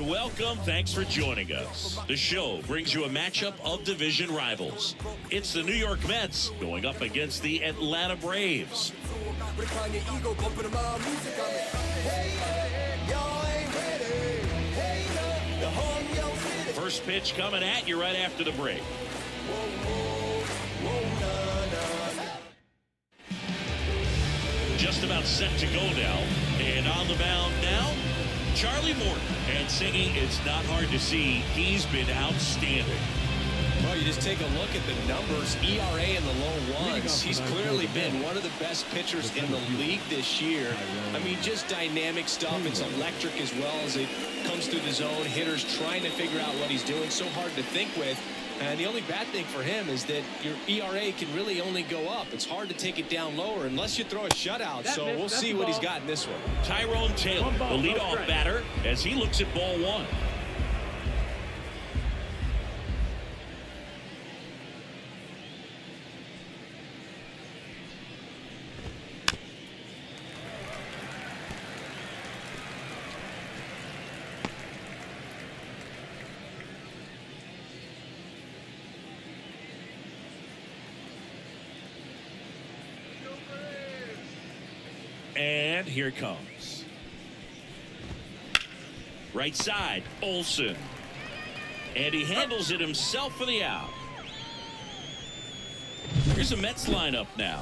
And welcome. Thanks for joining us. The show brings you a matchup of division rivals. It's the New York Mets going up against the Atlanta Braves. First pitch coming at you right after the break. Just about set to go now. And on the mound now, Charlie Morton. And singing, it's not hard to see, he's been outstanding. Well, you just take a look at the numbers, ERA in the low ones. He's clearly been one of the best pitchers in the league this year. I mean, just dynamic stuff. It's electric as well as it comes through the zone. Hitters trying to figure out what he's doing. So hard to think with. And the only bad thing for him is that your ERA can really only go up. It's hard to take it down lower unless you throw a shutout. So we'll see what he's got in this one. Tyrone Taylor, the leadoff batter, as he looks at ball one. And here it comes. Right side, Olsen. And he handles it himself for the out. Here's a Mets lineup now.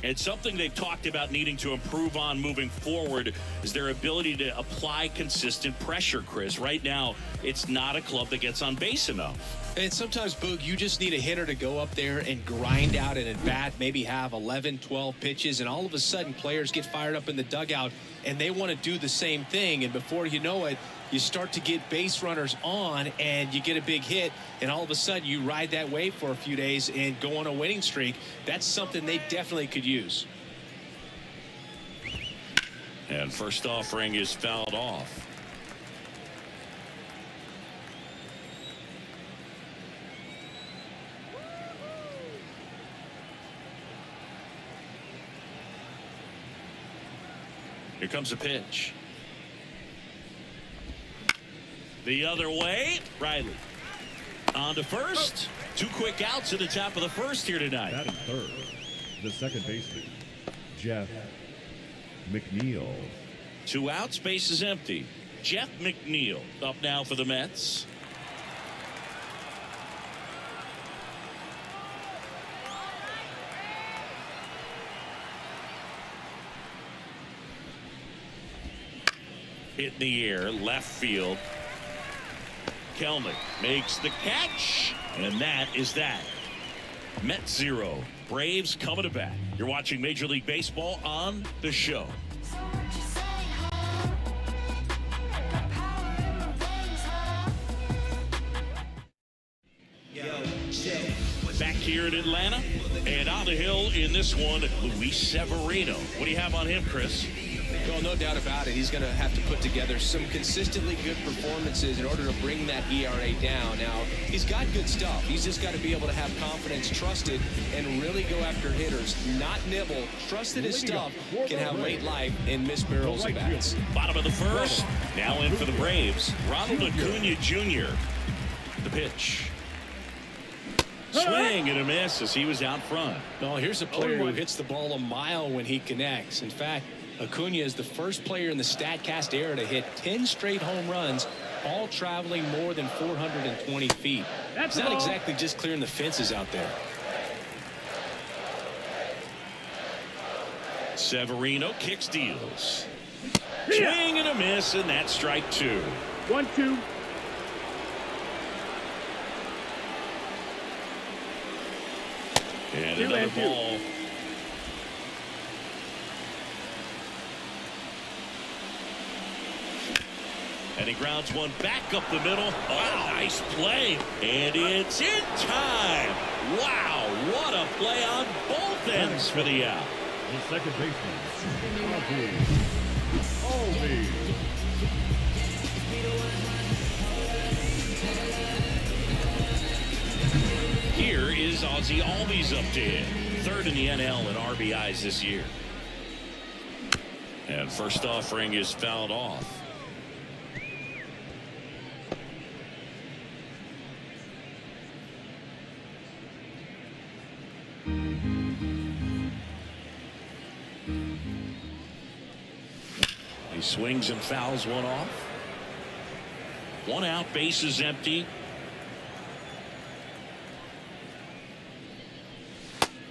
It's something they've talked about needing to improve on moving forward is their ability to apply consistent pressure, Chris. Right now, it's not a club that gets on base enough. And sometimes, Boog, you just need a hitter to go up there and grind out an at-bat, maybe have 11, 12 pitches, and all of a sudden players get fired up in the dugout, and they want to do the same thing. And before you know it, you start to get base runners on, and you get a big hit, and all of a sudden you ride that wave for a few days and go on a winning streak. That's something they definitely could use. And first offering is fouled off. Here comes a pitch. The other way, Riley. On to first. Two quick outs at the top of the first here tonight. Batting third, the second baseman, Jeff McNeil. 2 outs, base is empty. Jeff McNeil up now for the Mets. Hit in the air, left field. Kelnick makes the catch, and that is that. Mets 0, Braves coming to bat. You're watching Major League Baseball on The Show. Back here in Atlanta, and on the hill in this one, Luis Severino. What do you have on him, Chris? Well, no doubt about it. He's going to have to put together some consistently good performances in order to bring that ERA down. Now, he's got good stuff. He's just got to be able to have confidence, trust it, and really go after hitters. Not nibble. Trust that his stuff can have late life and miss barrels of bats. Bottom of the first. Now in for the Braves, Ronald Acuna Jr. The pitch. Swing and a miss as he was out front. Well, here's a player who hits the ball a mile when he connects. In fact, Acuna is the first player in the StatCast era to hit 10 straight home runs, all traveling more than 420 feet. It's not exactly just clearing the fences out there. Severino kicks, deals. Swing and a miss, and that's strike 2. 1-2. And another ball. And he grounds one back up the middle. Oh, nice play. And it's in time. Wow, what a play on both ends for the out. The second baseman, Alvey. Here is Ozzie Albies up to hit. Third in the NL in RBIs this year. And first offering is fouled off. He swings and fouls one off. One out, bases empty.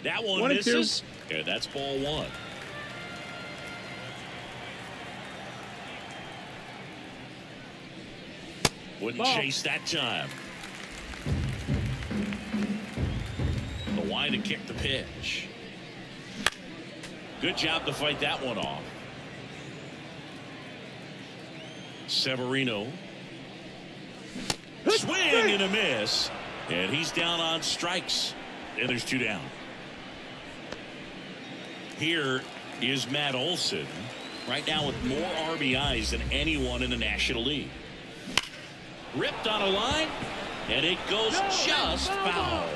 That one misses. And that's ball one. Wouldn't chase that time. The line to kick the pitch. Good job to fight that one off. Severino. Swing and a miss. And he's down on strikes. And there's two down. Here is Matt Olson. Right now with more RBIs than anyone in the National League. Ripped on a line. And it goes just foul.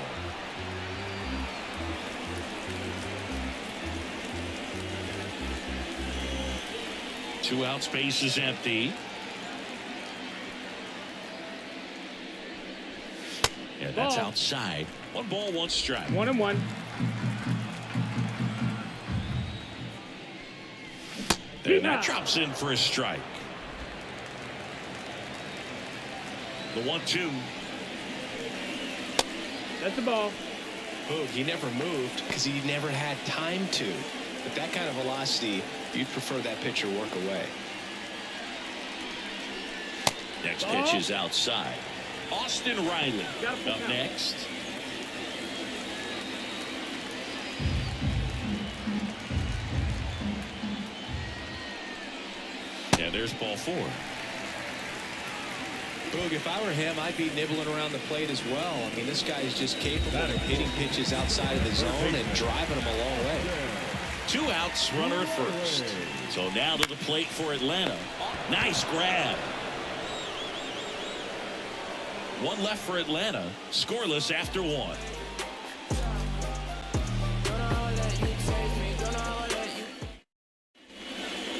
Two outs, base is empty. And that's outside. 1 ball, 1 strike. 1-1. And that drops in for a strike. The 1-2. That's the ball. Boog, he never moved because he never had time to. But that kind of velocity, you'd prefer that pitcher work away. Next pitch is outside. Austin Riley up next. And there's ball 4. Boog, if I were him, I'd be nibbling around the plate as well. I mean, this guy is just capable of hitting pitches outside of the zone and driving them a long way. 2 outs, runner at first. So now to the plate for Atlanta. Nice grab. 1 left for Atlanta. Scoreless after 1.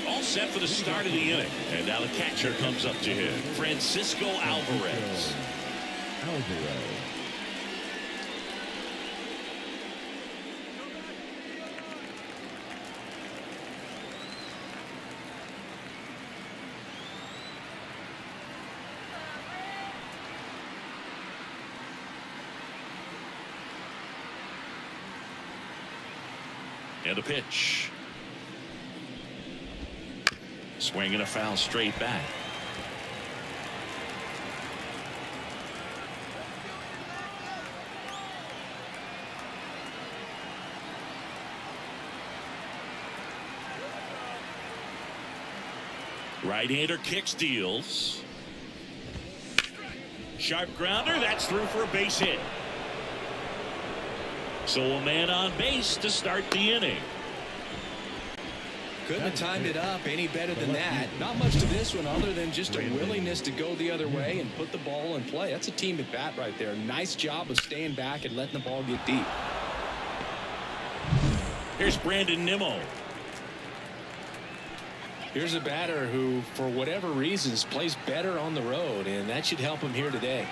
All set for the start of the inning. And now the catcher comes up to him. Francisco Alvarez. And a pitch. Swing and a foul straight back. Right-hander kicks, deals. Sharp grounder. That's through for a base hit. So a man on base to start the inning. Couldn't have timed it up any better than that. Not much to this one other than just a willingness to go the other way and put the ball in play. That's a team at bat right there. Nice job of staying back and letting the ball get deep. Here's Brandon Nimmo. Here's a batter who, for whatever reasons, plays better on the road, and that should help him here today.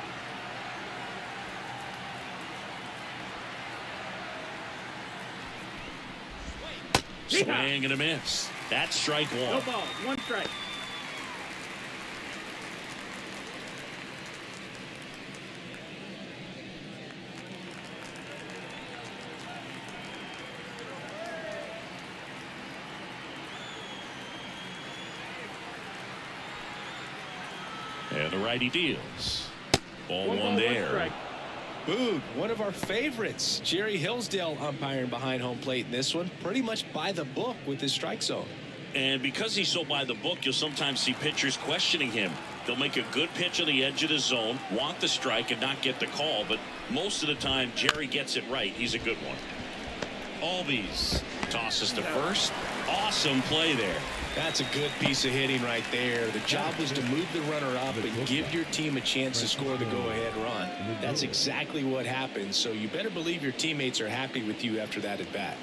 Swing and a miss. That's strike 1. No ball. 1 strike. And the righty deals. Ball 1 ball, there. 1 strike. Boog, one of our favorites. Jerry Hillsdale umpiring behind home plate in this one. Pretty much by the book with his strike zone. And because he's so by the book, you'll sometimes see pitchers questioning him. They'll make a good pitch on the edge of the zone, want the strike, and not get the call. But most of the time, Jerry gets it right. He's a good one. Albies tosses to first. Awesome play there. That's a good piece of hitting right there. The job was to move the runner up and give your team a chance to score the go-ahead run. That's exactly what happened. So you better believe your teammates are happy with you after that at bat.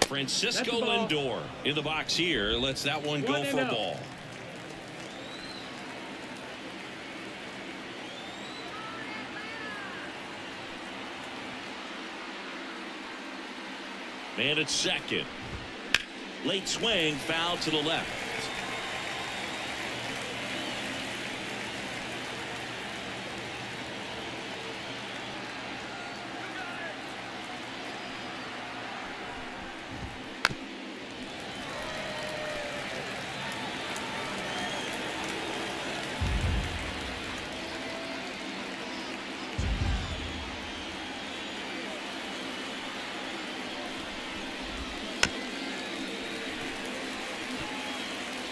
Francisco ball. Lindor in the box here. Lets that one go for a ball. Man at second. Late swing, foul to the left.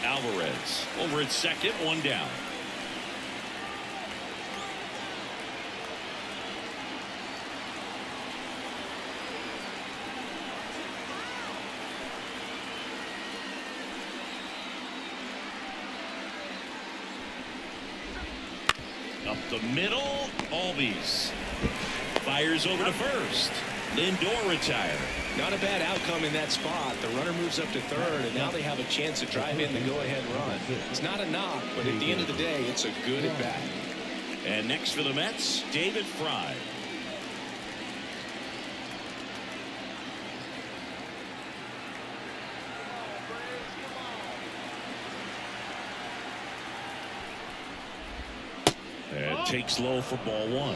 Alvarez over at second, one down. Up the middle, Albies fires over to first. Lindor retired. Not a bad outcome in that spot. The runner moves up to third, and now they have a chance to drive in the go-ahead run. It's not a knock, but at the end of the day, it's a good at bat. And next for the Mets, David Fry. And takes low for ball one.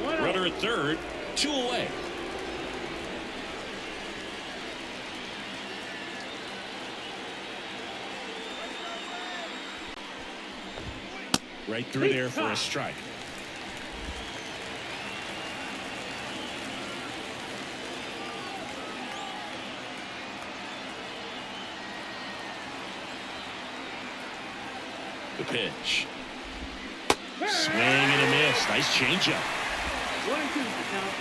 Runner at third, 2 away. Right through there for a strike. The pitch. Swing and a miss. Nice changeup. 1-2 the count.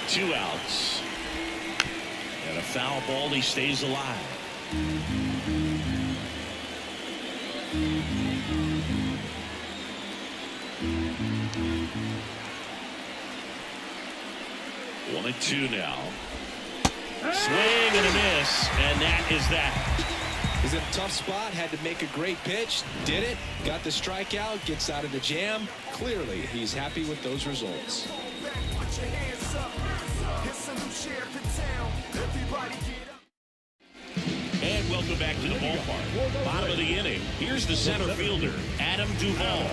Two outs. And a foul ball. He stays alive. One and two now. Swing and a miss, and that is that. He's in a tough spot, had to make a great pitch, did it, got the strikeout, gets out of the jam. Clearly, he's happy with those results. And welcome back to the ballpark. Bottom of the inning. Here's the center fielder, Adam Duvall.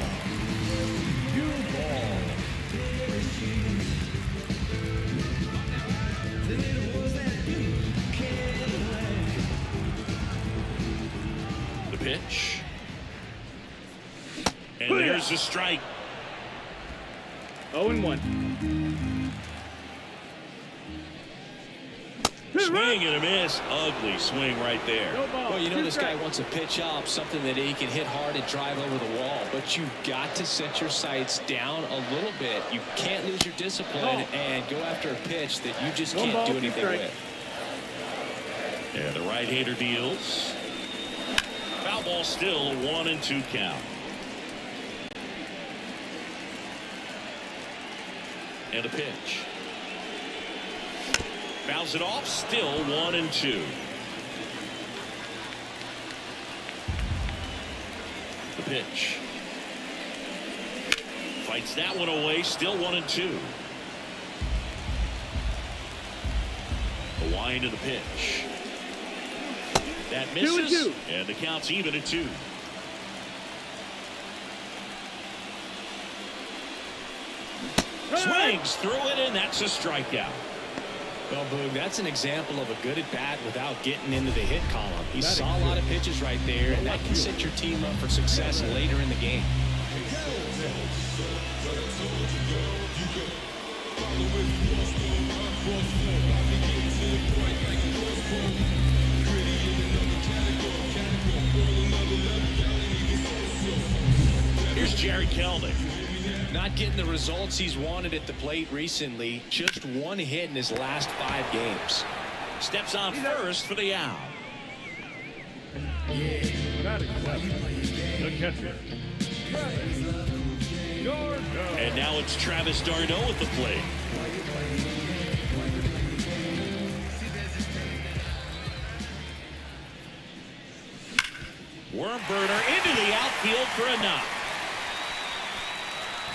The pitch. And there's the strike. 0-1. Swing and a miss. Ugly swing right there. No ball. Well, you know Two this guy strikes. wants to pitch up something that he can hit hard and drive over the wall, but you've got to set your sights down a little bit. You can't lose your discipline and go after a pitch that you just can't do anything with. And the right-hander deals. Foul ball still, 1-2 count. And a pitch. Fouls it off, still 1-2. The pitch. Fights that one away, still 1-2. The wind of the pitch. That misses, 2-2. and the count's even at 2. Swings through it, and that's a strikeout. Well, Boog, that's an example of a good at bat without getting into the hit column. He saw a lot of pitches right there, and that can set your team up for success later in the game. Here's Jared Kelnick. Not getting the results he's wanted at the plate recently. Just one hit in his last 5 games. Steps on first for the out. Batting seventh, the catcher, And now it's Travis d'Arnaud at the plate. Worm burner into the outfield for a knock.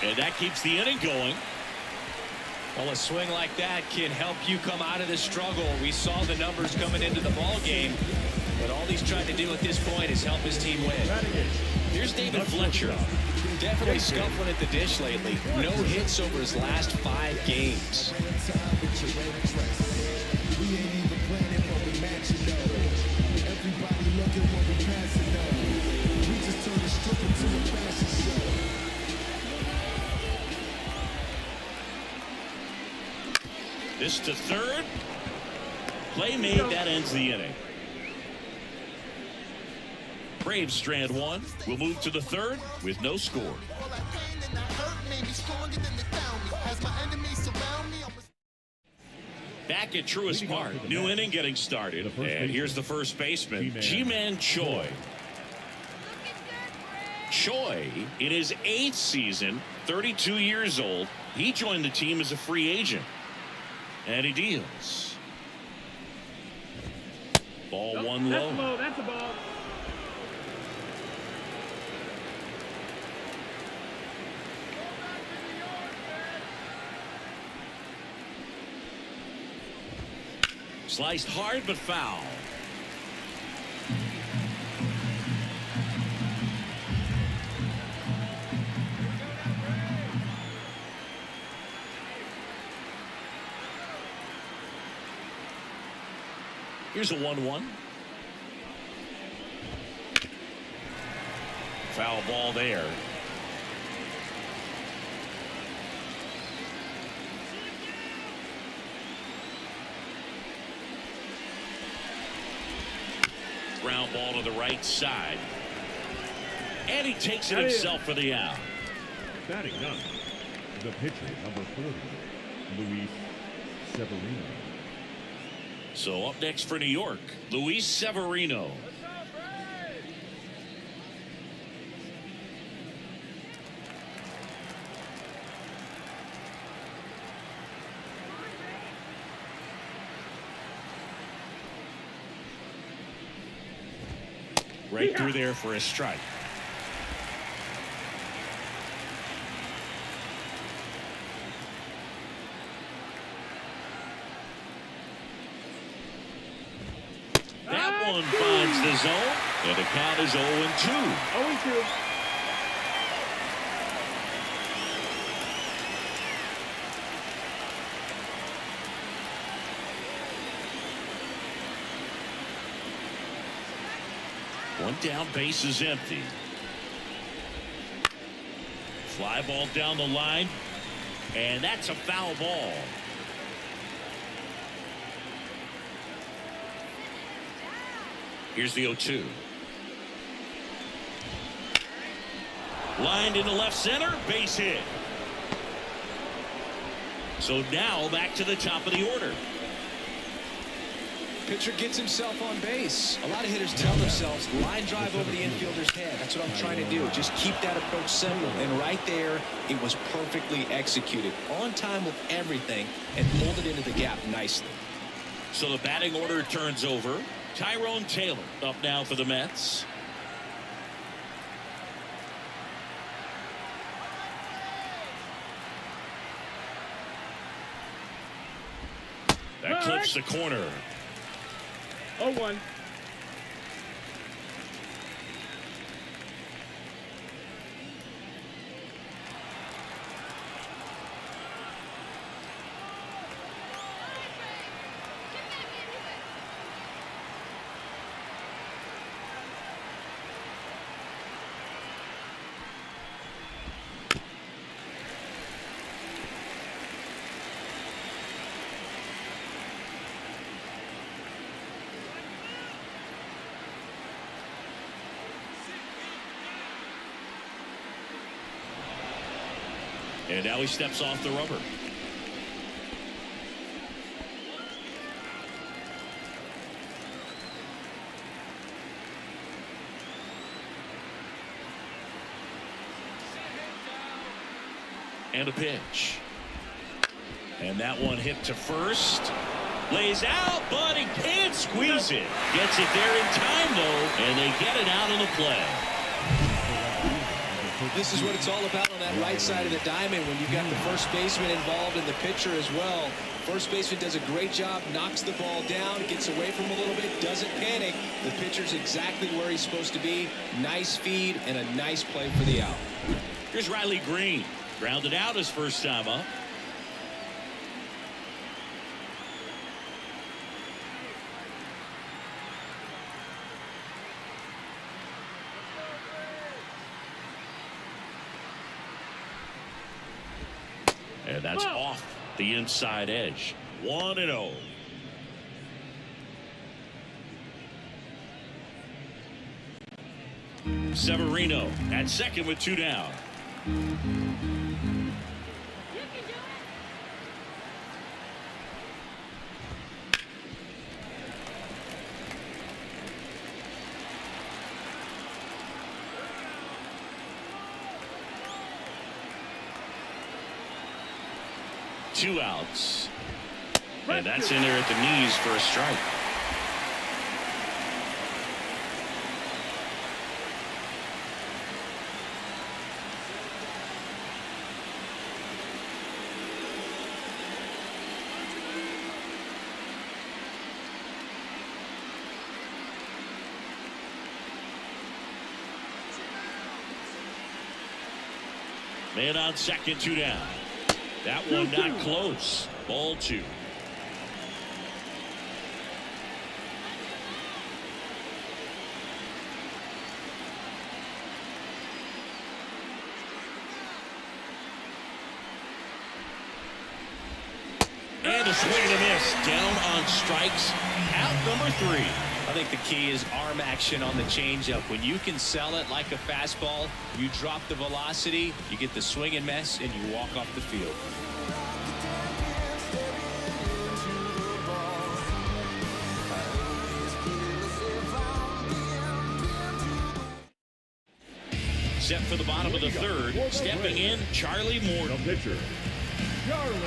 And that keeps the inning going. Well, a swing like that can help you come out of the struggle. We saw the numbers coming into the ball game, but all he's tried to do at this point is help his team win. Here's David Fletcher. Definitely scuffling at the dish lately. No hits over his last 5 games. This to third. Play made. That ends the inning. Braves strand one. We'll move to the third with no score. Back at Truist Park. New inning getting started. And here's the first baseman, Ji-Man Choi. Choi, in his 8th season, 32 years old, he joined the team as a free agent. And he deals. Ball one low. That's low. That's a ball. Sliced hard but foul. Here's a 1-1. Foul ball there. Ground ball to the right side. And he takes it himself for the out. Batting ninth, the pitcher, number 40, Luis Severino. So up next for New York, Luis Severino. Right through there for a strike. That one finds the zone, and the count is 0-2. 0-2. One down, base is empty. Fly ball down the line, and that's a foul ball. Here's the 0-2. Lined into left center, base hit. So now back to the top of the order. Pitcher gets himself on base. A lot of hitters tell themselves, line drive over the infielder's head. That's what I'm trying to do. Just keep that approach simple. And right there, it was perfectly executed. On time with everything and pulled it into the gap nicely. So the batting order turns over. Tyrone Taylor up now for the Mets. That clips the corner. 0-1. And now he steps off the rubber. And a pitch. And that one hit to first. Lays out, but he can't squeeze it. Gets it there in time, though, and they get it out of the play. This is what it's all about on that right side of the diamond when you've got the first baseman involved and the pitcher as well. First baseman does a great job, knocks the ball down, gets away from a little bit, doesn't panic. The pitcher's exactly where he's supposed to be. Nice feed and a nice play for the out. Here's Riley Green. Grounded out his first time up. And that's off the inside edge. 1-0. Severino at second with 2 down. Two outs. And that's in there at the knees for a strike. Man on second, 2 down. That one not close. Ball 2. And a swing and a miss. Down on strikes. Out number 3. I think the key is arm action on the changeup. When you can sell it like a fastball, you drop the velocity, you get the swing and miss, and you walk off the field. Set for the bottom of the third. Stepping in, Charlie Morton. The pitcher, Charlie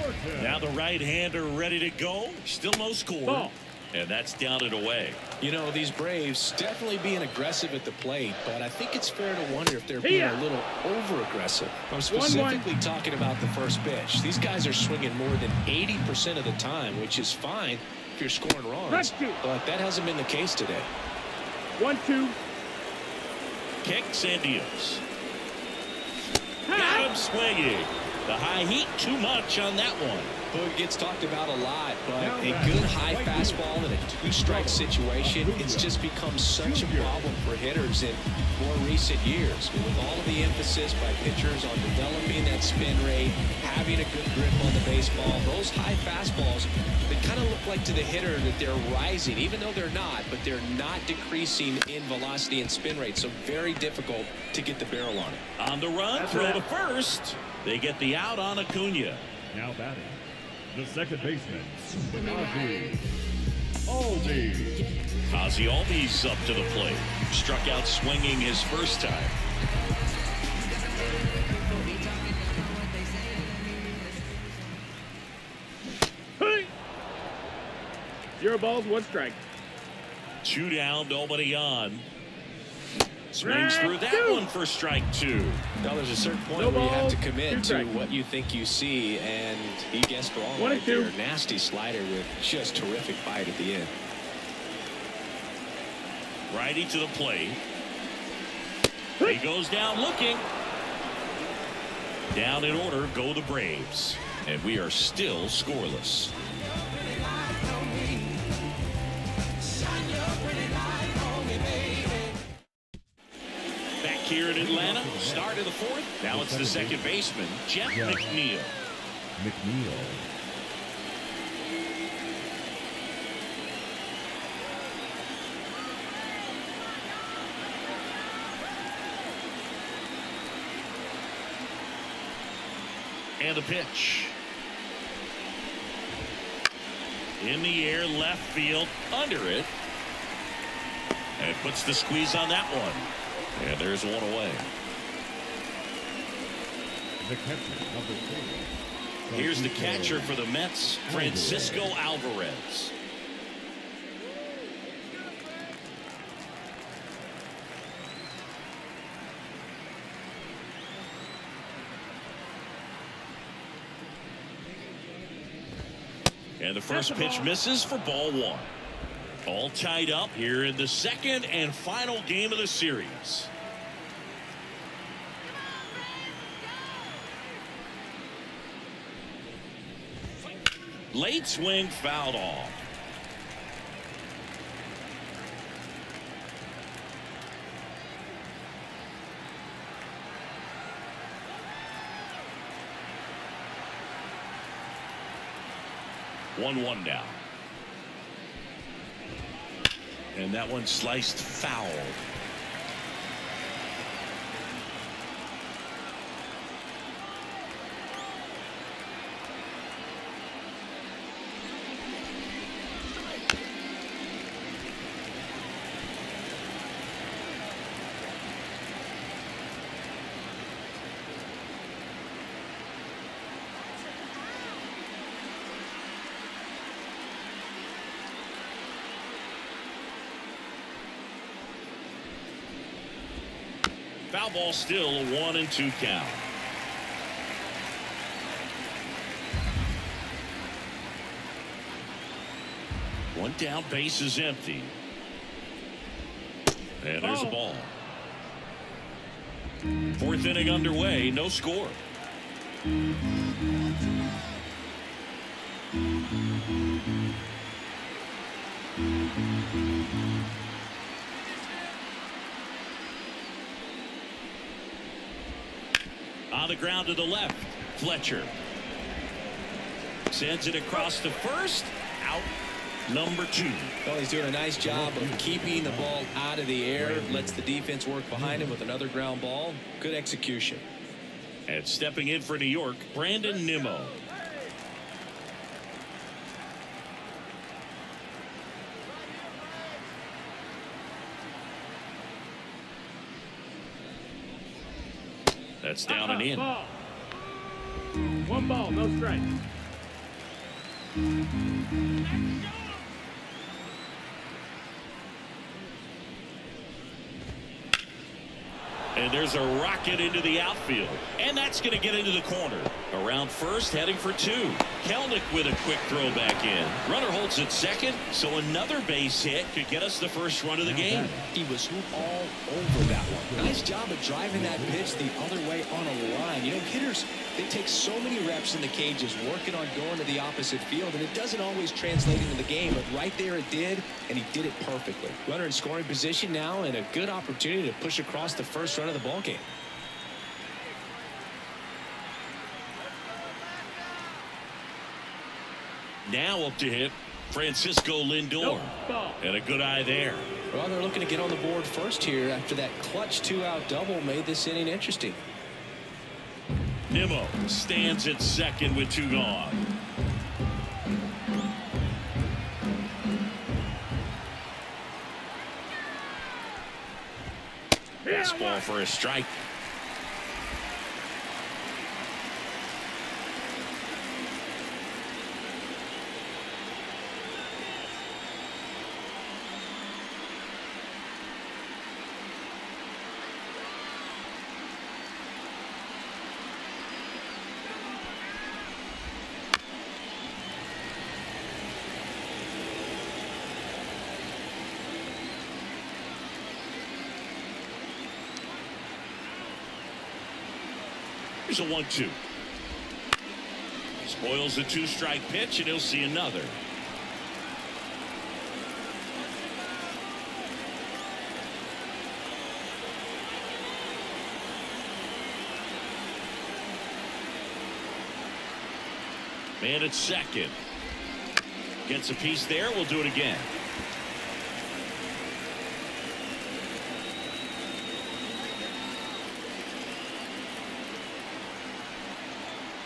Morton. Now the right-hander ready to go. Still no score. Ball. And that's down and away. You know, these Braves definitely being aggressive at the plate, but I think it's fair to wonder if they're being a little over-aggressive. I'm specifically talking about the first pitch. These guys are swinging more than 80% of the time, which is fine if you're scoring runs, but that hasn't been the case today. 1-2. Kicks and deals. Got him swinging. The high heat too much on that one. Well, it gets talked about a lot, but a good high fastball in a 2-strike situation, it's just become such a problem for hitters in more recent years. With all of the emphasis by pitchers on developing that spin rate, having a good grip on the baseball, those high fastballs, they kind of look like to the hitter that they're rising, even though they're not, but they're not decreasing in velocity and spin rate, so very difficult to get the barrel on it. On the run, throw to first. They get the out on Acuna. Now batting, the second baseman, Ozzie Albies up to the plate. Struck out swinging his first time. Hey. 0 balls, 1 strike. 2 down, nobody on. Swings through that one for strike 2. Now there's a certain point where you have to commit to what you think you see, and he guessed wrong right there. Nasty slider with just terrific bite at the end. Righty to the plate. He goes down looking. Down in order go the Braves. And we are still scoreless. Back here in Atlanta, start of the 4th. Now it's the second baseman, Jeff McNeil. And a pitch. In the air, left field, under it. And puts the squeeze on that one. And there's one away. The catcher, number 4. Here's the catcher for the Mets, Francisco Alvarez. And the first pitch misses for ball 1. All tied up here in the second and final game of the series. Late swing fouled off. One now. And that one sliced foul. Foul ball, still a 1-2 count. One down, base is empty. And there's a ball. Fourth inning underway, no score. On the ground to the left, Fletcher sends it across to first. Out number 2. Well, he's doing a nice job of keeping the ball out of the air. Lets the defense work behind him with another ground ball. Good execution. And stepping in for New York, Brandon Nimmo. That's down and in. Ball. 1 ball, no strikes. And there's a rocket into the outfield. And that's going to get into the corner. Around first, heading for 2. Kelnick with a quick throw back in. Runner holds at second, so another base hit could get us the first run of the game. He was all over that one. Nice job of driving that pitch the other way on a line. You know, hitters, they take so many reps in the cages working on going to the opposite field, and it doesn't always translate into the game, but right there it did, and he did it perfectly. Runner in scoring position now, and a good opportunity to push across the first run of the ball game. Now up to hit, Francisco Lindor. And a good eye there. Well, they're looking to get on the board first here after that clutch 2-out double made this inning interesting. Nimmo stands at second with 2 gone. Fastball for a strike. Here's a 1-2. Spoils the 2-strike pitch, and he'll see another. Man at second. Gets a piece there. We'll do it again.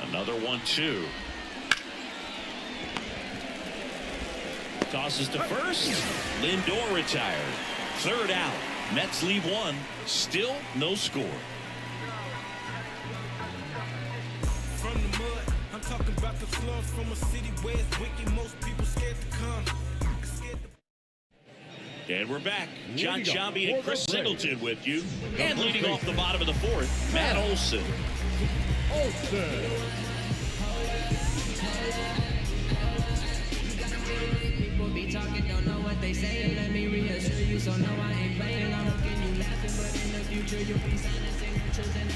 Another 1-2. Tosses to first. Lindor retired. Third out. Mets leave 1. Still no score. talking about the slums from a city where it's wicked. Most people scared to come. And we're back. John Sciambi and Chris Singleton with you. And leading off the bottom of the fourth, Matt Olson. People be talking, don't know what they say. Let me reassure you, so no, I ain't playing. I'm looking you laughing, but in the future you'll be signing signatures and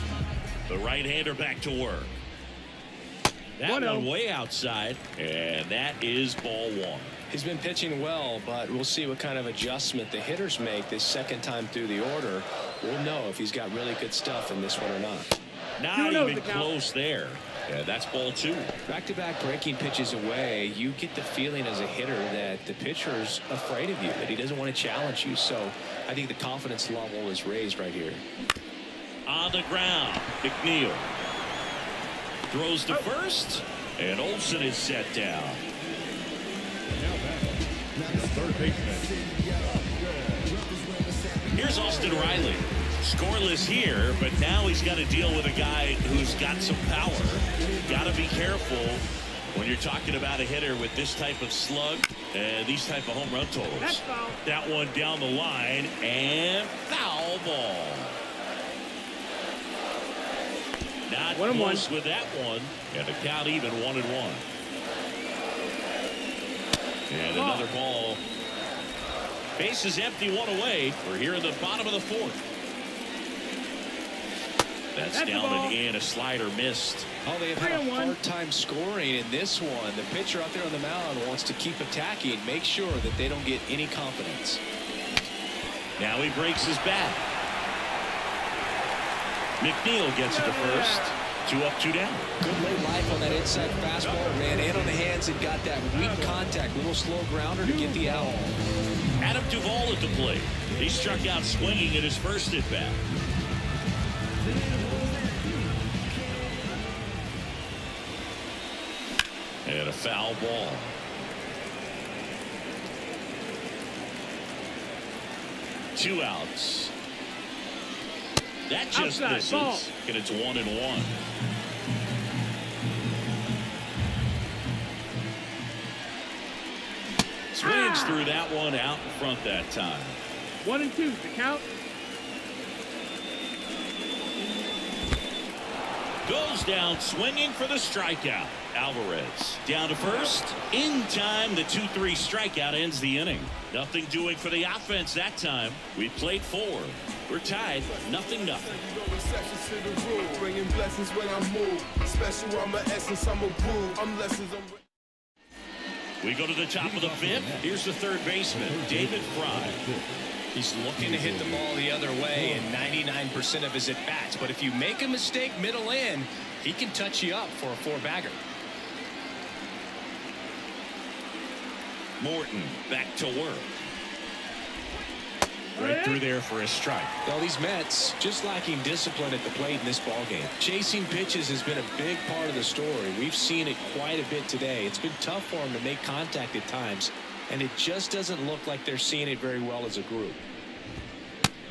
The right-hander back to work. That one way outside, and that is ball one. He's been pitching well, but we'll see what kind of adjustment the hitters make this second time through the order. We'll know if he's got really good stuff in this one or not. Not even close there. Yeah, that's ball two. Back-to-back breaking pitches away, you get the feeling as a hitter that the pitcher's afraid of you, that he doesn't want to challenge you. So I think the confidence level is raised right here. On the ground, McNeil throws to first, and Olson is set down. Third baseman. Here's Austin Riley. Scoreless here, but now he's got to deal with a guy who's got some power. Got to be careful when you're talking about a hitter with this type of slug and these type of home run totals. That one down the line, and foul ball. Not close with that one, and the count even 1-1. And another ball. Base is empty, one away. We're here in the bottom of the fourth. That's down and in. A slider missed. Oh, they have had a hard time scoring in this one. The pitcher out there on the mound wants to keep attacking, make sure that they don't get any confidence. Now he breaks his bat. McNeil gets it to first. 2 up, 2 down. Good late life on that inside fastball. Ran in on the hands and got that weak contact. Little slow grounder to get the out. Adam Duvall at the plate. He struck out swinging at his first at bat. And a foul ball. Two outs. That just misses. And it's 1-1. Swings through that one out in front that time. 1-2 the count. Goes down swinging for the strikeout. Alvarez down to first. In time, the 2-3 strikeout ends the inning. Nothing doing for the offense that time. We played 4. We're tied 0-0. Bringing blessings when I move. Special, I'm an essence, I'm a groove. I'm lessons, I'm... We go to the top of the fifth. Here's the third baseman, David Fry. He's looking to hit the ball the other way in 99% of his at-bats. But if you make a mistake middle in, he can touch you up for a 4-bagger. Morton back to work. Right through there for a strike. Well, these Mets just lacking discipline at the plate in this ballgame. Chasing pitches has been a big part of the story. We've seen it quite a bit today. It's been tough for them to make contact at times, and it just doesn't look like they're seeing it very well as a group.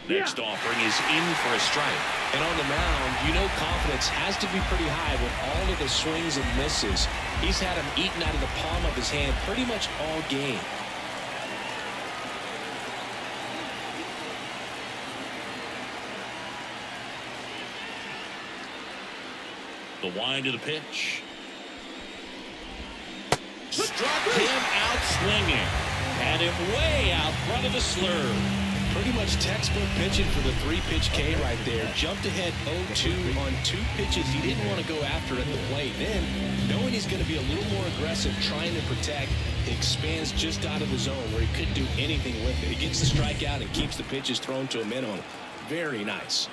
Next offering is in for a strike. And on the mound, you know confidence has to be pretty high with all of the swings and misses. He's had them eaten out of the palm of his hand pretty much all game. The wind of the pitch. Struck him out swinging. Had him way out front of the slurve. Pretty much textbook pitching for the 3-pitch K right there. Jumped ahead 0-2 on 2 pitches he didn't want to go after at the plate. Then, knowing he's going to be a little more aggressive, trying to protect, he expands just out of the zone where he couldn't do anything with it. He gets the strikeout and keeps the pitches thrown to a minimum. Very nice.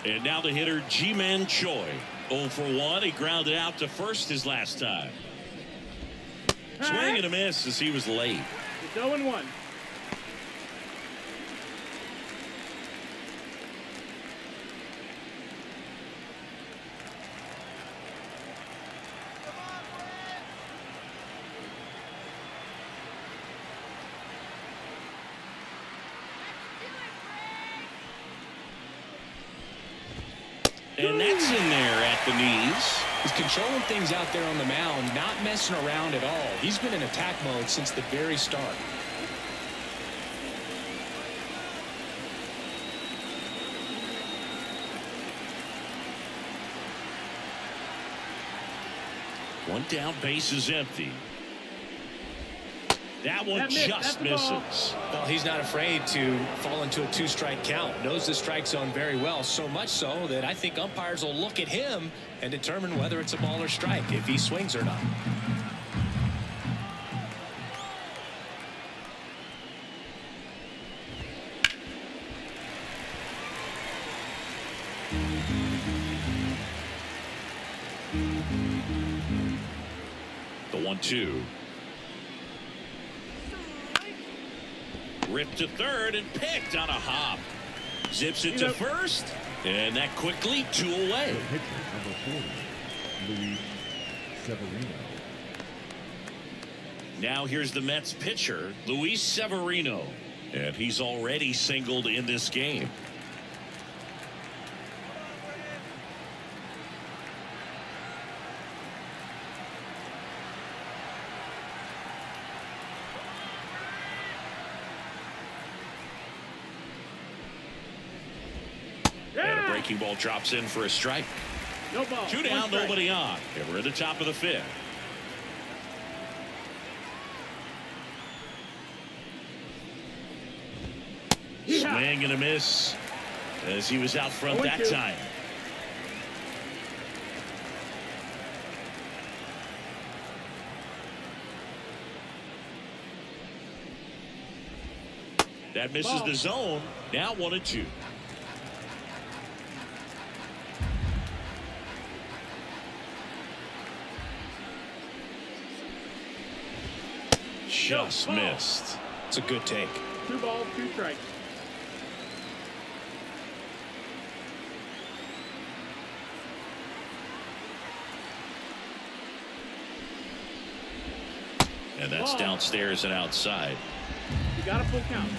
And now the hitter, Ji-Man Choi. 0 for 1. He grounded out to first his last time. Swing and a miss as he was late. It's 0-1. And that's in there at the knees. He's controlling things out there on the mound, not messing around at all. He's been in attack mode since the very start. One down, base is empty. That one just misses. Well, he's not afraid to fall into a 2-strike count. Knows the strike zone very well, so much so that I think umpires will look at him and determine whether it's a ball or strike, if he swings or not. The 1-2. Ripped to third and picked on a hop. Zips it to first, and that quickly 2 away. Pitcher number 40, Luis Severino. Now here's the Mets pitcher, Luis Severino, and he's already singled in this game. Breaking ball drops in for a strike. No ball. 2 down, nobody on. And we're at the top of the 5th. Swing and a miss as he was out front that time. That misses the zone. Now 1-2. Just missed. It's a good take. 2 balls, 2 strikes. And that's downstairs and outside. You got a full count.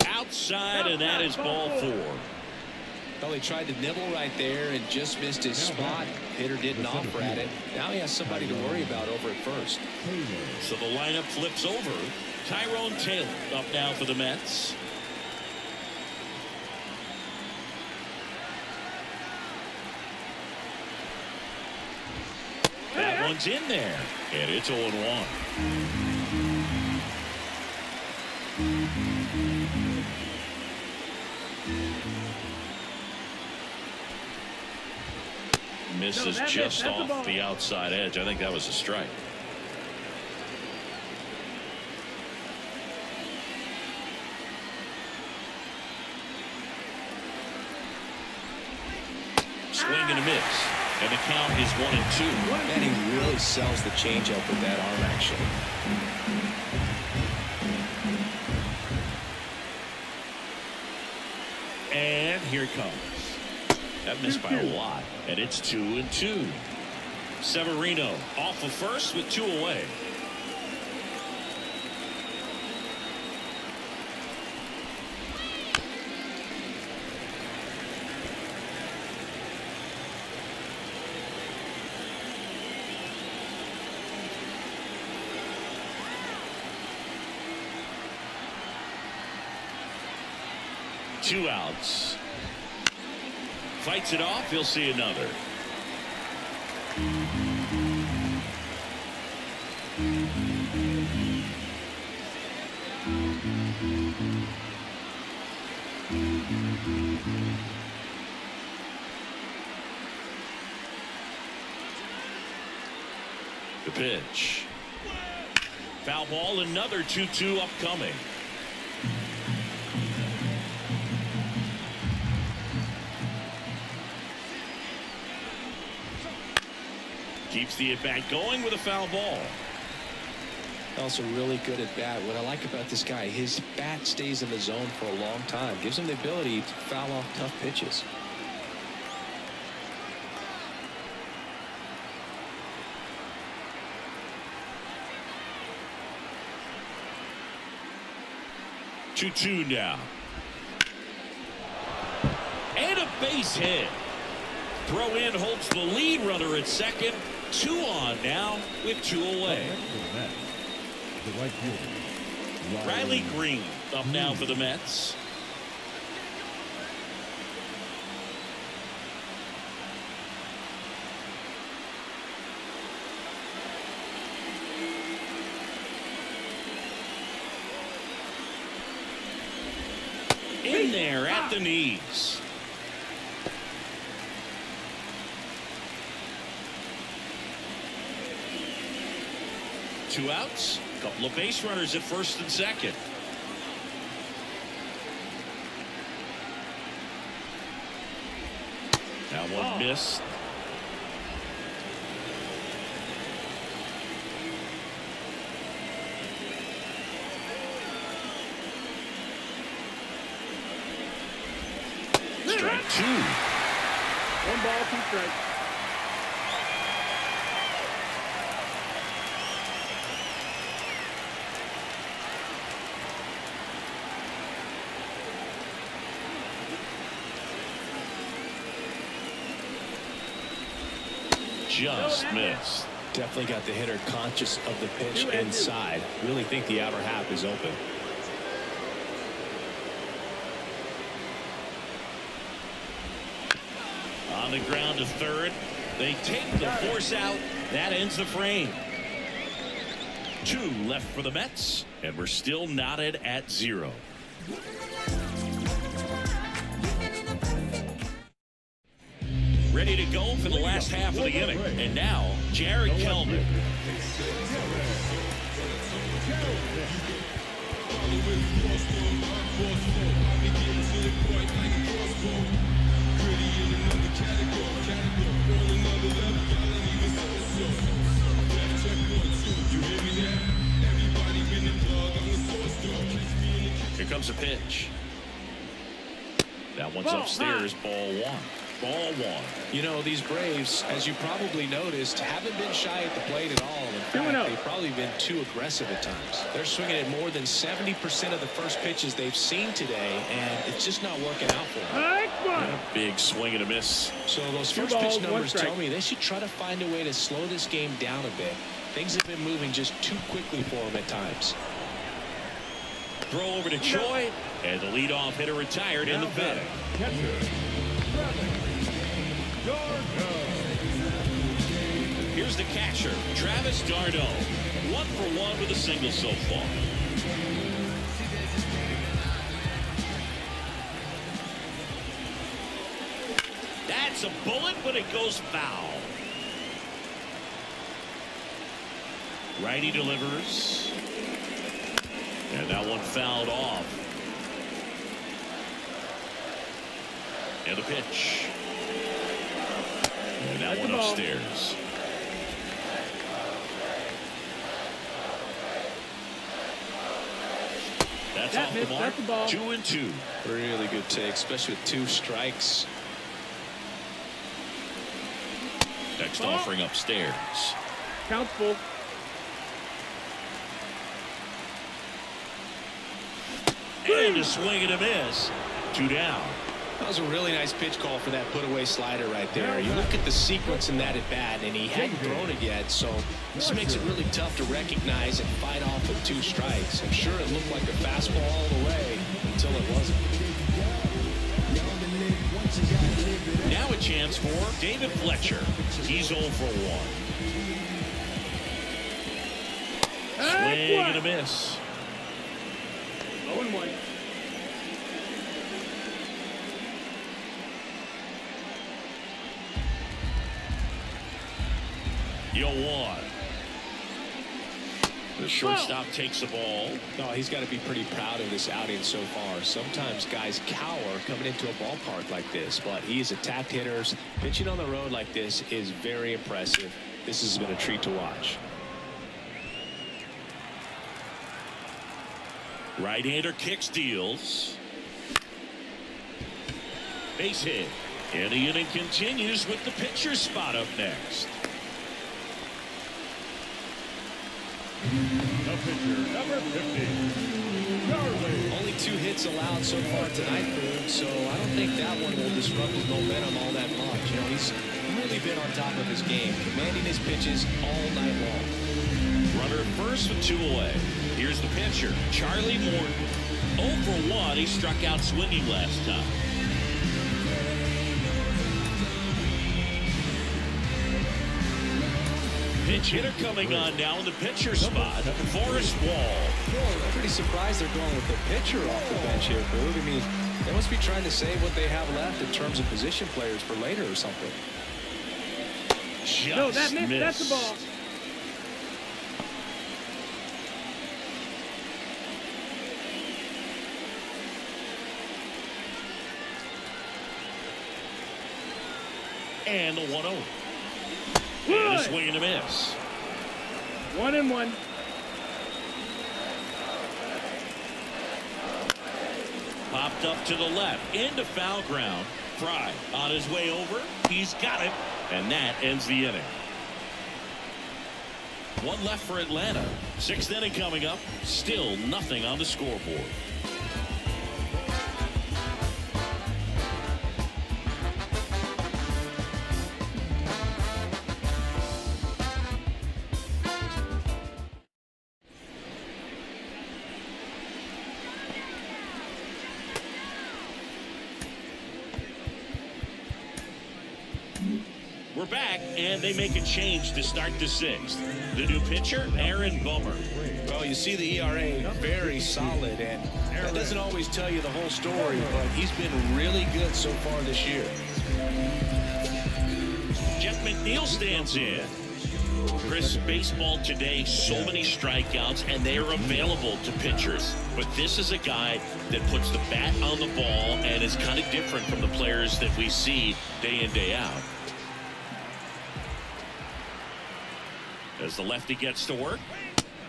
Outside, and that is ball 4. Well, he tried to nibble right there and just missed his spot. Hitter didn't offer at it. Now he has somebody to worry about over at first. So the lineup flips over. Tyrone Taylor up now for the Mets. That one's in there, and it's 0-1. Misses just off the outside edge. I think that was a strike. Swing and a miss. And the count is 1-2. And he really sells the changeup with that arm action. And here it comes. That missed by a lot, and it's 2-2. Severino off of first with 2 away. Two outs. Fights it off. He'll see another. The pitch. Foul ball. Another 2-2 upcoming. Keeps the at-bat going with a foul ball. Also really good at bat. What I like about this guy, his bat stays in the zone for a long time. Gives him the ability to foul off tough pitches. 2-2 now. And a base hit. Throw in holds the lead runner at second. 2 on now with 2 away. The right fielder, Riley Green up now for the Mets. In there at the knees. Two outs, couple of base runners at first and second. That one missed. Strike 2. 1 ball, 2 strikes. Just missed. Definitely got the hitter conscious of the pitch inside. Really think the outer half is open. On the ground to third. They take the force out. That ends the frame. 2 left for the Mets, and we're still knotted at 0. Ready to go for the last half of the inning. And now, Jared Kelman. Here comes a pitch. That one's upstairs, ball 1. Ball 1. You know, these Braves, as you probably noticed, haven't been shy at the plate at all. In fact, they've probably been too aggressive at times. They're swinging at more than 70% of the first pitches they've seen today, and it's just not working out for them. A big swing and a miss. So those first pitch numbers tell me they should try to find a way to slow this game down a bit. Things have been moving just too quickly for them at times. Throw over to Choi, and the leadoff hitter retired in the fifth. Here's the catcher, Travis d'Arnaud. 1 for 1 with a single so far. That's a bullet, but it goes foul. Righty delivers. And that one fouled off. And the pitch. And that one upstairs. That's off the mark. 2-2. Really good take, especially with 2 strikes. Next offering upstairs. Counts full. And a swing and a miss. 2 down. That was a really nice pitch call for that put-away slider right there. You look at the sequence in that at-bat, and he hadn't thrown it yet, so this makes it really tough to recognize and fight off with 2 strikes. I'm sure it looked like a fastball all the way until it wasn't. Now a chance for David Fletcher. He's 0 for 1. Swing and a miss. 0-1. Yo, 1. The shortstop takes the ball. No, he's got to be pretty proud of this outing so far. Sometimes guys cower coming into a ballpark like this, but he's attacked hitters. Pitching on the road like this is very impressive. This has been a treat to watch. Right-hander kicks, deals. Base hit. And the inning continues with the pitcher's spot up next. The pitcher, number 50, Charlie. Only 2 hits allowed so far tonight, Boone, so I don't think that one will disrupt his momentum all that much. You know, he's really been on top of his game, commanding his pitches all night long. Runner at first with 2 away. Here's the pitcher, Charlie Morton. 0 for 1. He struck out swinging last time. Pitch hitter coming on now in the pitcher spot, Forrest Wall. I'm pretty surprised they're going with the pitcher off the bench here, Boog. I mean, they must be trying to save what they have left in terms of position players for later or something. Just No, that missed. missed. That's the ball. And the 1-0. And a swing and a miss. 1-1. Popped up to the left into foul ground. Fry on his way over. He's got it. And that ends the inning. 1 left for Atlanta. 6th inning coming up. Still nothing on the scoreboard. We're back, and they make a change to start the 6th. The new pitcher, Aaron Bummer. Well, you see the ERA very solid, and that doesn't always tell you the whole story, but he's been really good so far this year. Jeff McNeil stands in. Chris, baseball today, so many strikeouts, and they are available to pitchers. But this is a guy that puts the bat on the ball and is kind of different from the players that we see day in, day out. As the lefty gets to work,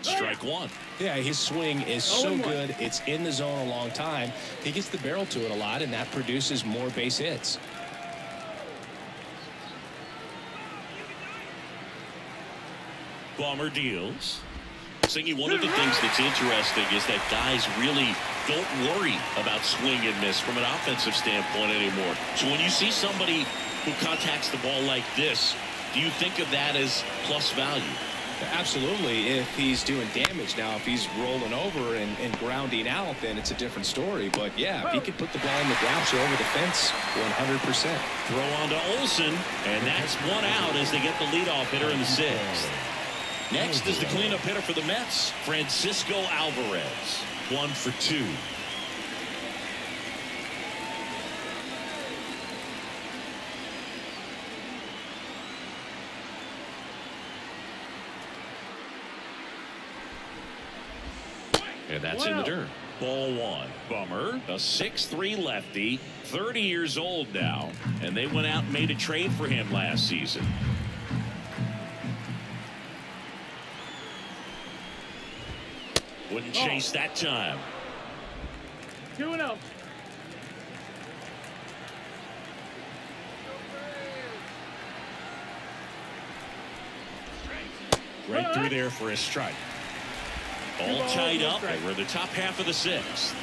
strike 1. Yeah, his swing is so good. It's in the zone a long time. He gets the barrel to it a lot, and that produces more base hits. Bummer deals. Singy, one of the things that's interesting is that guys really don't worry about swing and miss from an offensive standpoint anymore. So when you see somebody who contacts the ball like this, do you think of that as plus value? Absolutely, if he's doing damage. Now, if he's rolling over and grounding out, then it's a different story. But, yeah, if he could put the ball in the gap or over the fence, 100%. Throw on to Olsen, and that's 1 out as they get the leadoff hitter in the 6th. Next is the cleanup hitter for the Mets, Francisco Alvarez. 1 for 2. And that's in the dirt. Ball 1. Bummer, a 6'3" lefty, 30 years old now. And they went out and made a trade for him last season. Wouldn't chase that time. 2-0. Right through there for a strike. All tied up, and we're in the top half of the 6th.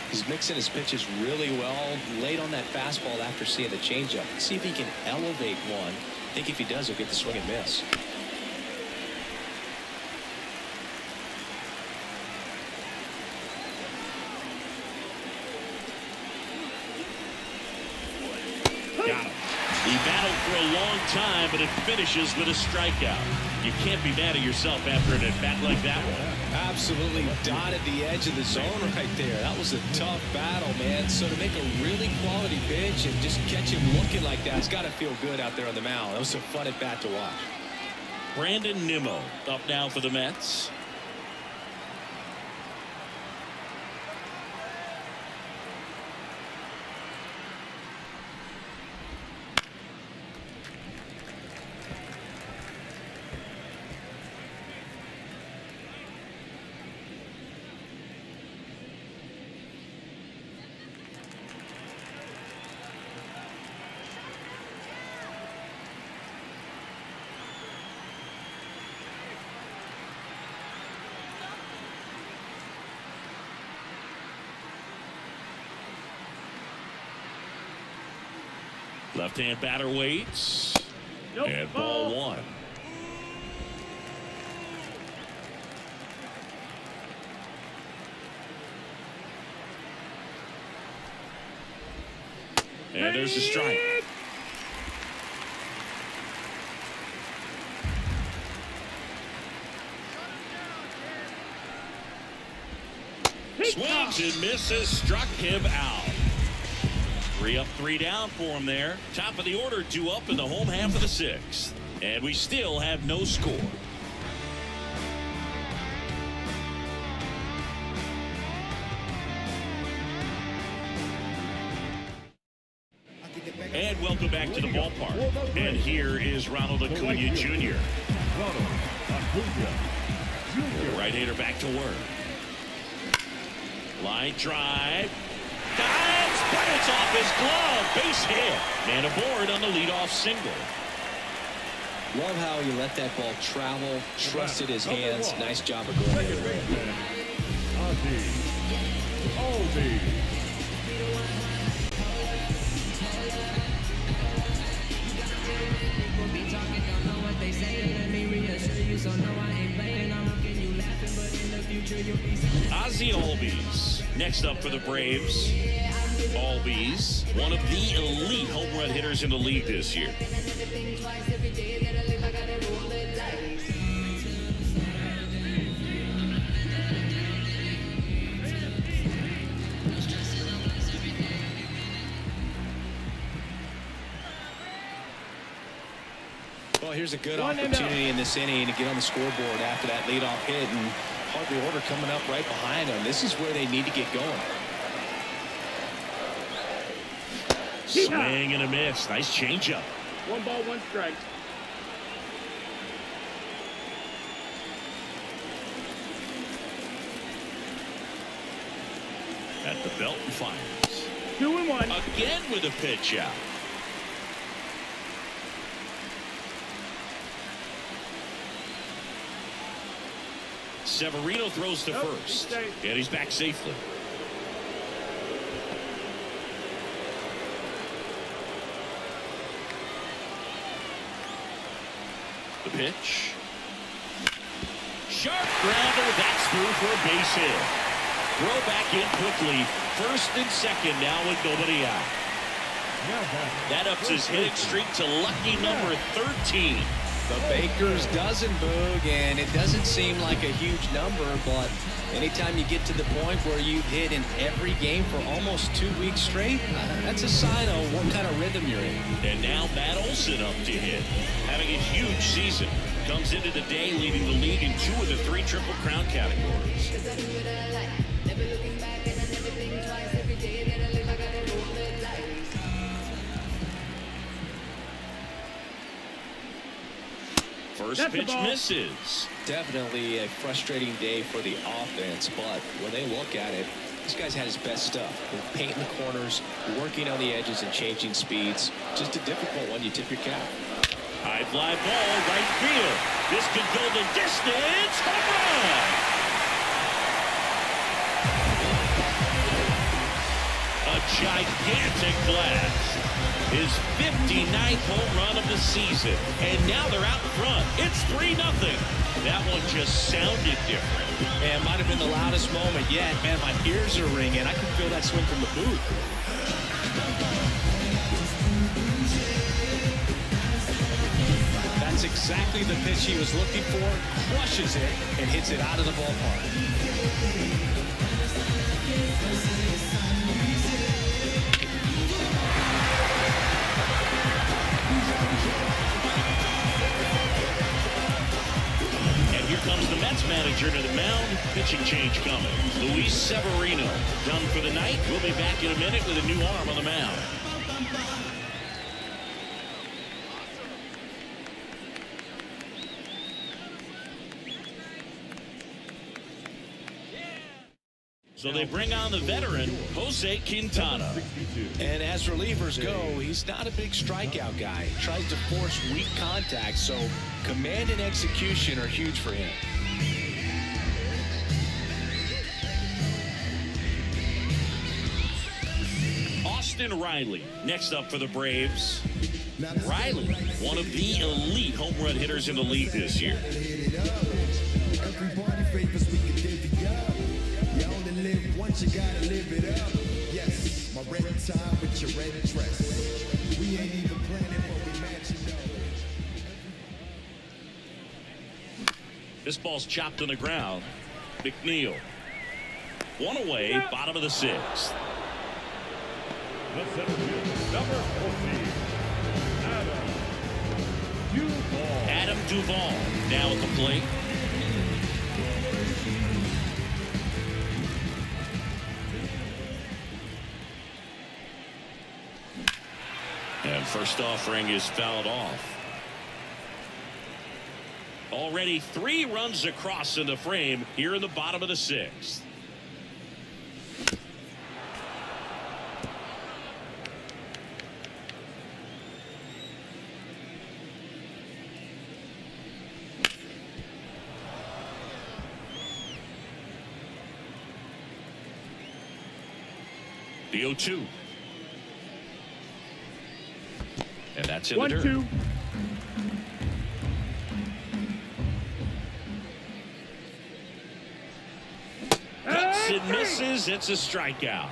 He's mixing his pitches really well, late on that fastball after seeing the changeup. See if he can elevate one. I think if he does, he'll get the swing and miss. Got him. He battled for a long time, but it finishes with a strikeout. You can't be mad at yourself after an at-bat like that one. Absolutely dotted the edge of the zone right there. That was a tough battle, man. So to make a really quality pitch and just catch him looking like that, it's got to feel good out there on the mound. That was a fun at-bat to watch. Brandon Nimmo up now for the Mets. Left-hand batter waits. Nope. And ball one. And there's the strike. Swings and misses, struck him out. 3 up, 3 down for him there. Top of the order, 2 up in the home half of the 6th. And we still have no score. And welcome back to the ballpark. And here is Ronald Acuna Jr. The right-hander back to work. Line drive. Dives, but it's off his glove. Base hit. Man aboard on the leadoff single. Love how he let that ball travel, trusted his hands. Nice job of going the other way. Ozzie Albies next up for the Braves. Albies, one of the elite home run hitters in the league this year. Well, here's a good opportunity in this inning to get on the scoreboard after that leadoff hit, and hard the order coming up right behind them. This is where they need to get going. Swing and a miss. Nice changeup. 1 ball, 1 strike. At the belt and fires. 2-1. Again with a pitch out. Severino throws to first. And he's back safely. The pitch. Sharp grounder. That's through for a base hit. Throw back in quickly. First and second now with nobody out. That ups his hitting streak to lucky number 13. The Baker's dozen, Boog, and it doesn't seem like a huge number, but anytime you get to the point where you've hit in every game for almost 2 weeks straight, that's a sign of what kind of rhythm you're in. And now Matt Olson up to hit. Having a huge season. Comes into the day leading the league in 2 of the 3 Triple Crown categories. First pitch misses. Definitely a frustrating day for the offense, but when they look at it, this guy's had his best stuff. Painting the corners, working on the edges and changing speeds. Just a difficult one. You tip your cap. High fly ball, right field. This could go the distance. Home run! A gigantic blast. His 59th home run of the season. And now they're out in front. It's 3-0. That one just sounded different. Man, might have been the loudest moment yet. Man, my ears are ringing. I can feel that swing from the booth. That's exactly the pitch he was looking for. Crushes it and hits it out of the ballpark. Here comes the Mets manager to the mound. Pitching change coming. Luis Severino done for the night. We'll be back in a minute with a new arm on the mound. So they bring on the veteran, Jose Quintana. And as relievers go, he's not a big strikeout guy. He tries to force weak contact, so command and execution are huge for him. Austin Riley next up for the Braves. Riley, one of the elite home run hitters in the league this year. Everybody favors we can divvy up. You only live once, you gotta live it up. Yes, my red tie with your red dress. We ain't even planning what we matching up. This ball's chopped on the ground. McNeil. One away, bottom of the sixth. The center fielder, number 14, Adam Duvall now at the plate. And first offering is fouled off. Already 3 runs across in the frame here in the bottom of the sixth. The 0-2. And that's in the dirt. 1-2. Cuts and misses. It's a strikeout.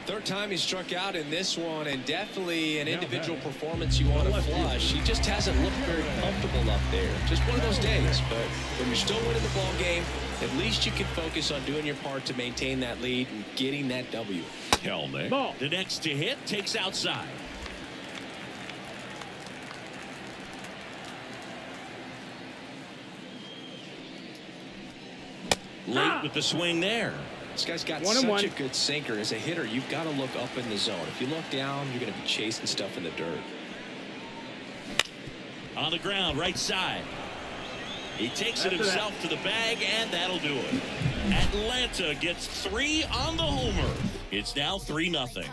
Third time he struck out in this one, and definitely an individual performance you want to flush. He just hasn't looked very comfortable up there. Just one of those days. But when you're still winning the ball game, at least you can focus on doing your part to maintain that lead and getting that W. Kelnick, the next to hit, takes outside. Late with the swing there. This guy's got such a good sinker. As a hitter, you've got to look up in the zone. If you look down, you're going to be chasing stuff in the dirt. On the ground, right side. He takes it himself to the bag, and that'll do it. Atlanta gets 3 on the homer. It's now 3-0.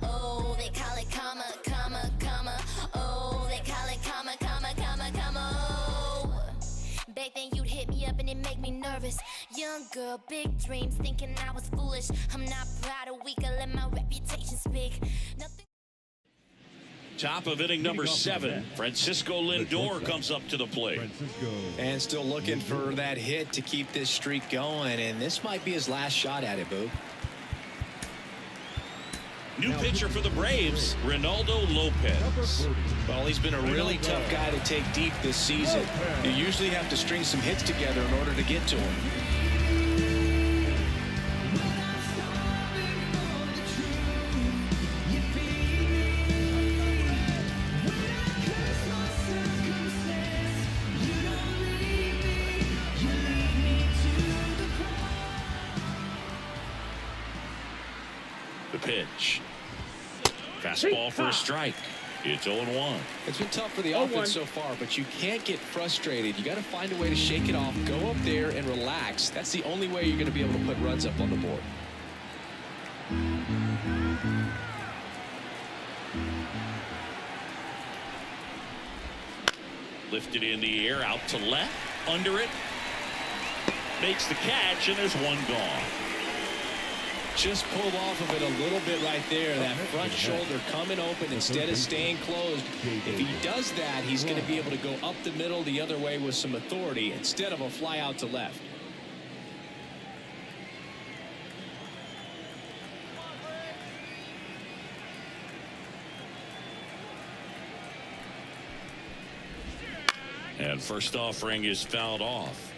Oh, they call it comma, comma, comma. Oh, they call it comma, comma, comma, comma. Oh. Back then you'd hit me up and it make me nervous. Young girl, big dreams, thinking I was foolish. I'm not proud of weak, I let my reputation speak. Nothing. Top of inning number 7. Francisco Lindor comes up to the plate. And still looking for that hit to keep this streak going. And this might be his last shot at it, Boo. New pitcher for the Braves, Ronaldo Lopez. Well, he's been a really tough guy to take deep this season. You usually have to string some hits together in order to get to him. The pitch. Fastball for a strike. It's 0-1. It's been tough for the offense so far, but you can't get frustrated. You got to find a way to shake it off, go up there and relax. That's the only way you're going to be able to put runs up on the board. Lifted in the air, out to left, under it. Makes the catch, and there's one gone. Just pulled off of it a little bit right there. That front shoulder coming open instead of staying closed. If he does that, he's going to be able to go up the middle the other way with some authority instead of a fly out to left. And first offering is fouled off.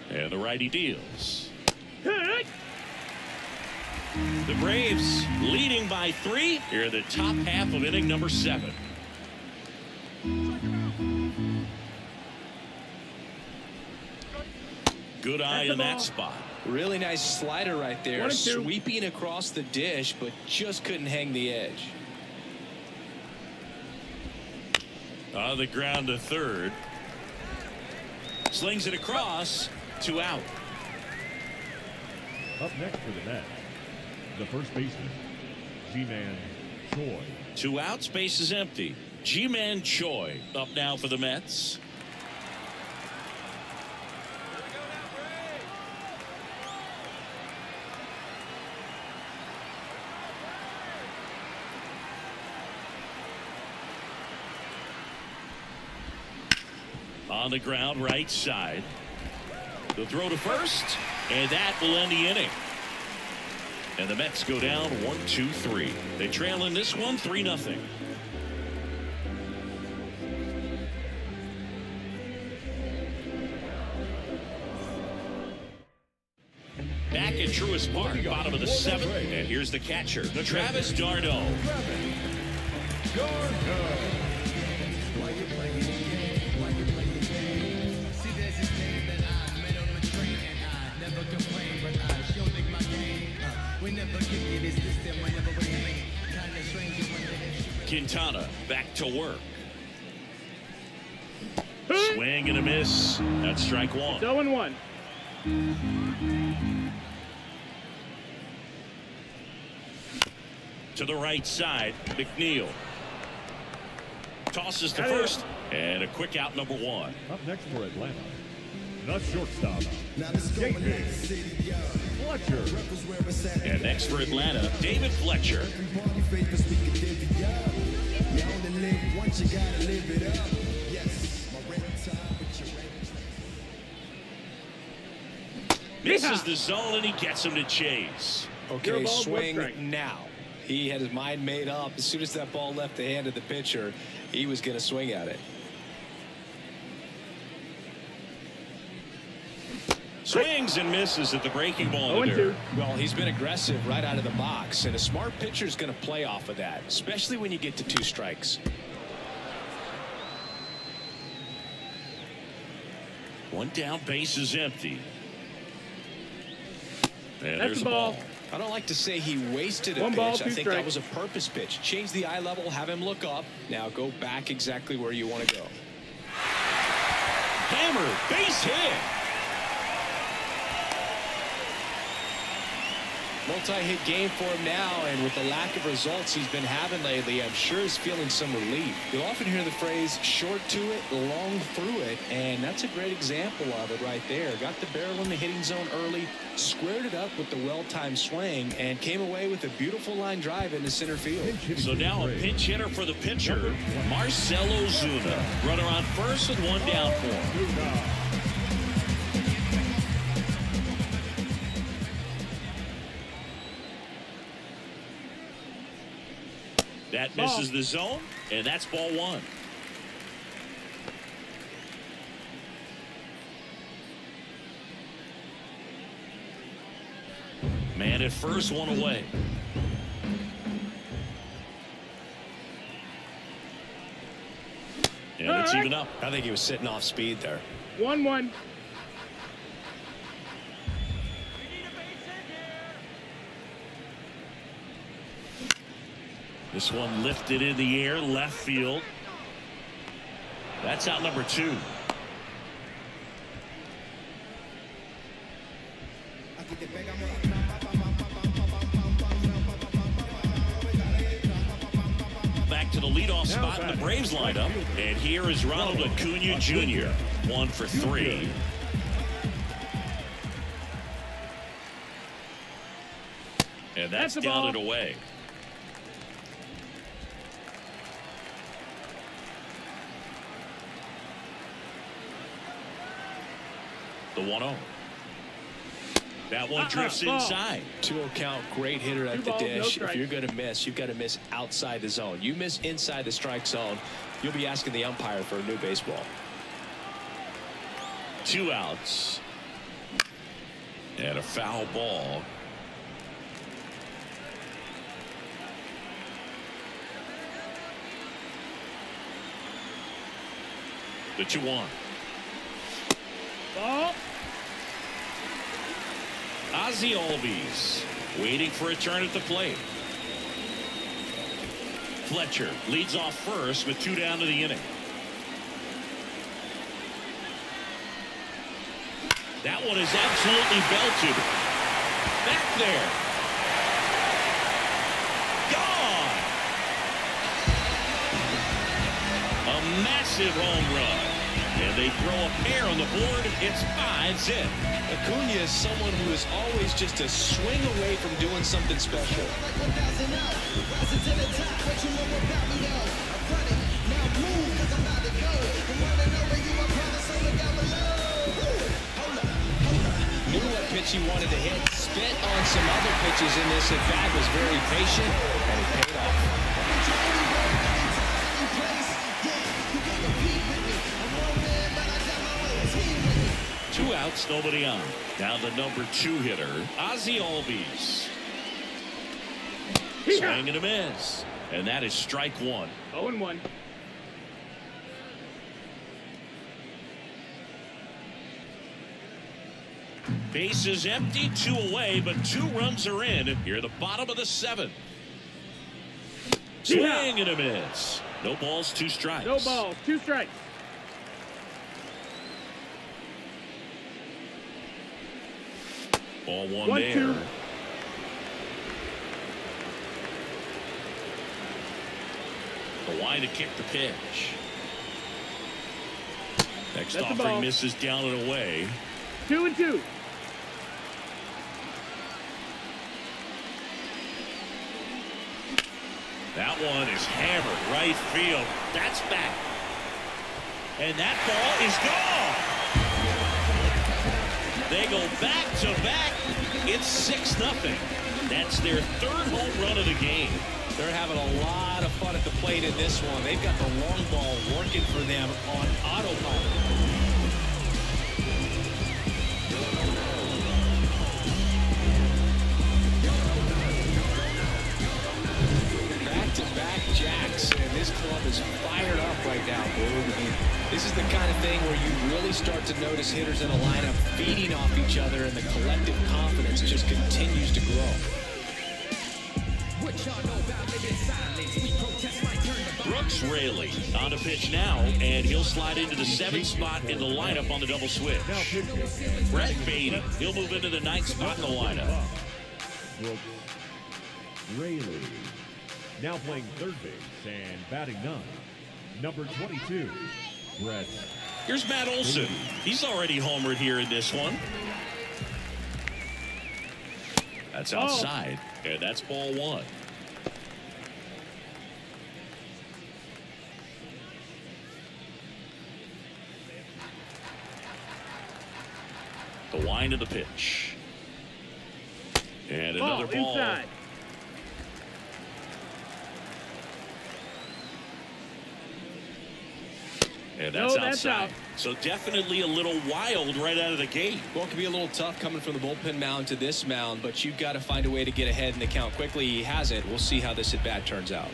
And the righty deals. The Braves leading by 3 here in the top half of inning number 7. Good eye in that spot. Really nice slider right there. Sweeping across the dish, but just couldn't hang the edge. On the ground to third. Slings it across. 2 out. Up next for the Mets, the first baseman, G-Man Choi. 2 outs, base is empty. G-Man Choi up now for the Mets. On the ground, right side. The throw to first, and that will end the inning. And the Mets go down 1-2-3. They trail in this one 3-0. Back at Truist Park, bottom of the 7th, and here's the catcher, Travis d'Arnaud. Quintana back to work. Swing and a miss. That's strike 1. 0-1. To the right side, McNeil tosses to first, and a quick out, number 1. Up next for Atlanta, the shortstop, Fletcher. And next for Atlanta, David Fletcher. Misses the zone, and he gets him to chase. Okay, swing now. He had his mind made up. As soon as that ball left the hand of the pitcher, he was going to swing at it. Swings and misses at the breaking ball. 0-2. Well, he's been aggressive right out of the box, and a smart pitcher is going to play off of that, especially when you get to 2 strikes. One down, base is empty. And That's there's the a ball. I don't like to say he wasted a 1 pitch. ball, I 2 think strikes. that was a purpose pitch. Change the eye level, have him look up. Now go back exactly where you want to go. Hammer, base hit. Multi-hit game for him now, and with the lack of results he's been having lately, I'm sure he's feeling some relief. You'll often hear the phrase short to it, long through it, and that's a great example of it right there. Got the barrel in the hitting zone early, squared it up with the well-timed swing, and came away with a beautiful line drive into center field. So now a pinch hitter for the pitcher, Marcell Ozuna. Runner on first and 1 down for him. That misses the zone, and that's ball 1. Man at first, 1 away. And it's even up. I think he was sitting off speed there. 1-1. This one lifted in the air, left field. That's out number 2. Back to the leadoff spot in the Braves lineup. And here is Ronald Acuna Jr. 1 for 3. And that's down and away. The 1-0. That one drifts inside. 2-0 count, great hitter at the dish. If you're going to miss, you've got to miss outside the zone. You miss inside the strike zone, you'll be asking the umpire for a new baseball. 2 outs. And a foul ball. The 2-1. Ball. Ozzie Albies waiting for a turn at the plate. Fletcher leads off first with 2 down to the inning. That one is absolutely belted. back there. Gone. A massive home run. And they throw a pair on the board. It's 5-zip. Acuna is someone who is always just a swing away from doing something special. Knew what pitch he wanted to hit. Spit on some other pitches in this at bat. Was very patient, and it paid off. 2 outs, nobody on. Now the number 2 hitter, Ozzie Albies. Swing and a miss. And that is strike 1. 0-1. Bases empty, 2 away, but 2 runs are in. Here at the bottom of the 7th. Swing and a miss. No balls, 2 strikes. No balls, 2 strikes. Ball 1 there. 1-2. The line to kick the pitch. Next That's a offering ball. misses down and away. 2-2. That one is hammered right field. That's back. And that ball is gone. They go back to back. It's 6-0. That's their 3rd home run of the game. They're having a lot of fun at the plate in this one. They've got the long ball working for them on autopilot. Back-to-back jacks, and this club is fired up right now, Boog. This is the kind of thing where you really start to notice hitters in a lineup feeding off each other, and the collective confidence just continues to grow. Brooks Raley on a pitch now, and he'll slide into the 7th spot in the lineup on the double switch. Brett Beatty, he'll move into the 9th spot in the lineup. Brooks Raley. Now playing third base and batting 9. Number 22, Brett. Here's Matt Olson. He's already homered here in this one. That's outside, and that's ball 1. The wind of the pitch. And another ball. Inside. And that's outside. out. So definitely a little wild right out of the gate. Well, it can be a little tough coming from the bullpen mound to this mound, but you've got to find a way to get ahead in the count quickly. He has it. We'll see how this at-bat turns out.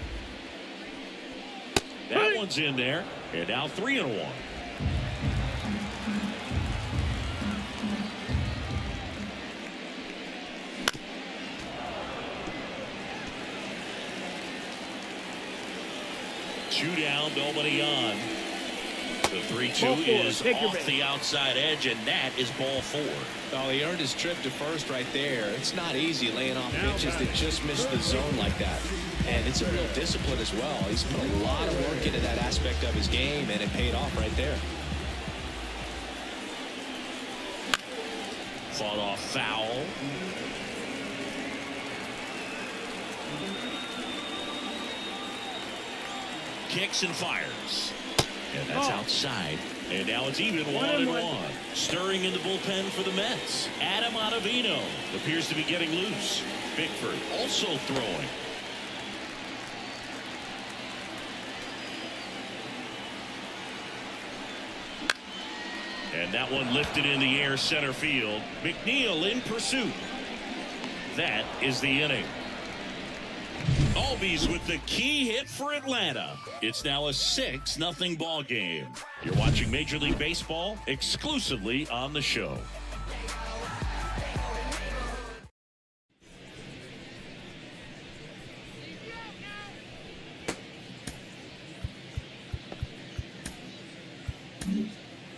That one's in there. And now 3-1. Two down, nobody on. The 3-2 is off the outside edge, and that is ball 4. Well, he earned his trip to first right there. It's not easy laying off pitches that just miss the zone like that. And it's a real discipline as well. He's put a lot of work into that aspect of his game, and it paid off right there. Fought off foul. Kicks and fires. And that's outside. And now it's even 1-1. Stirring in the bullpen for the Mets. Adam Ottavino appears to be getting loose. Bickford also throwing. And that one lifted in the air center field. McNeil in pursuit. That is the inning. Albies with the key hit for Atlanta. It's now a 6-0 ball game. You're watching Major League Baseball exclusively on the show.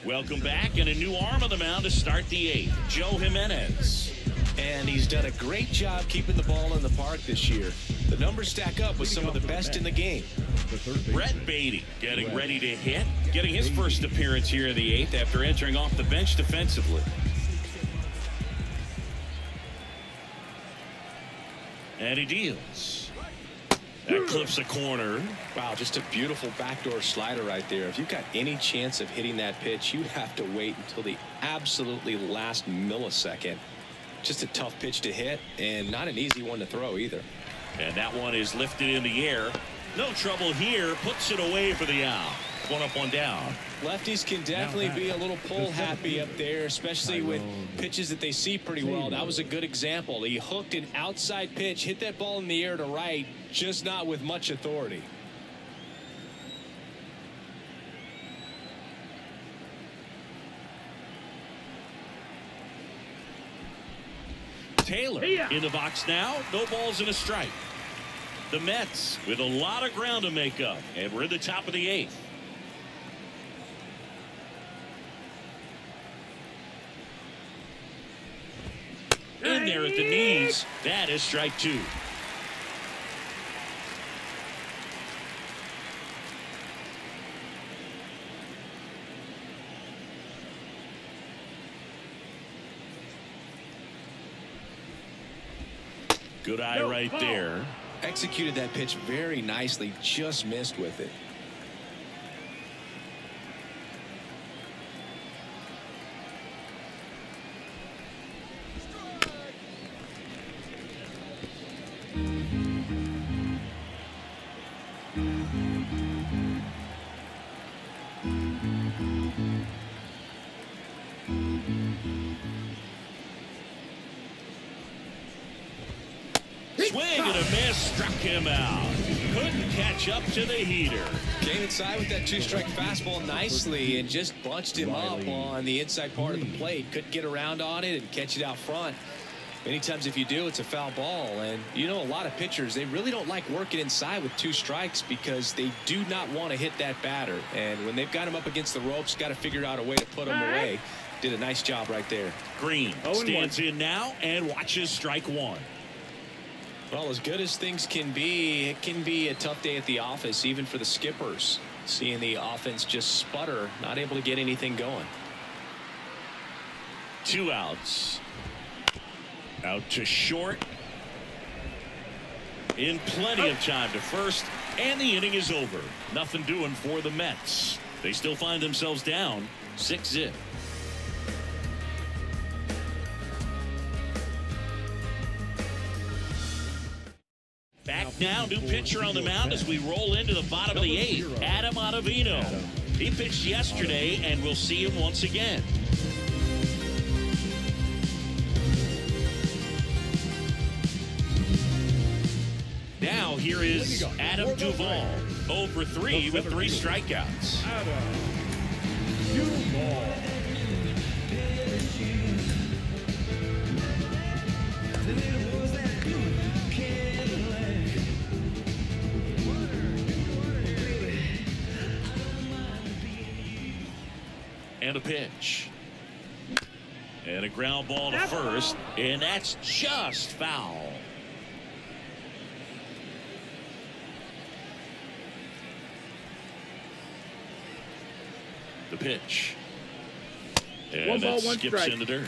Welcome back, and a new arm on the mound to start the 8th. Joe Jimenez. And he's done a great job keeping the ball in the park this year. The numbers stack up with some of the best in the game. Brett Beatty getting ready to hit, getting his first appearance here in the 8th after entering off the bench defensively. And he deals. That clips a corner. Wow, just a beautiful backdoor slider right there. If you've got any chance of hitting that pitch, you have to wait until the absolutely last millisecond. Just a tough pitch to hit, and not an easy one to throw either. And that one is lifted in the air. No trouble here. Puts it away for the out. One up, one down. Lefties can definitely be a little pull happy up there, especially with pitches that they see pretty well. That was a good example. He hooked an outside pitch, hit that ball in the air to right, just not with much authority. Taylor in the box now. No balls and a strike. The Mets with a lot of ground to make up, and we're in the top of the 8th. In there at the knees. That is strike 2. Good eye right there. Executed that pitch very nicely, just missed with it. Swing and a miss, struck him out. Couldn't catch up to the heater. Came inside with that 2-strike fastball nicely and just bunched him up on the inside part of the plate. Couldn't get around on it and catch it out front. Many times if you do, it's a foul ball. And you know, a lot of pitchers, they really don't like working inside with 2 strikes because they do not want to hit that batter. And when they've got him up against the ropes, got to figure out a way to put him away. Did a nice job right there. Green stands in now and watches strike 1. Well, as good as things can be, it can be a tough day at the office, even for the skippers. Seeing the offense just sputter, not able to get anything going. 2 outs. Out to short. In plenty of time to first, and the inning is over. Nothing doing for the Mets. They still find themselves down 6-0. Back now, new pitcher on the mound as we roll into the bottom of the 8th. Adam Ottavino. He pitched yesterday, and we'll see him once again. Now here is Adam Duvall. 0 for 3 with 3 strikeouts. Adam Duvall. And a pitch. And a ground ball to first. And that's just foul. The pitch. And that skips in the dirt.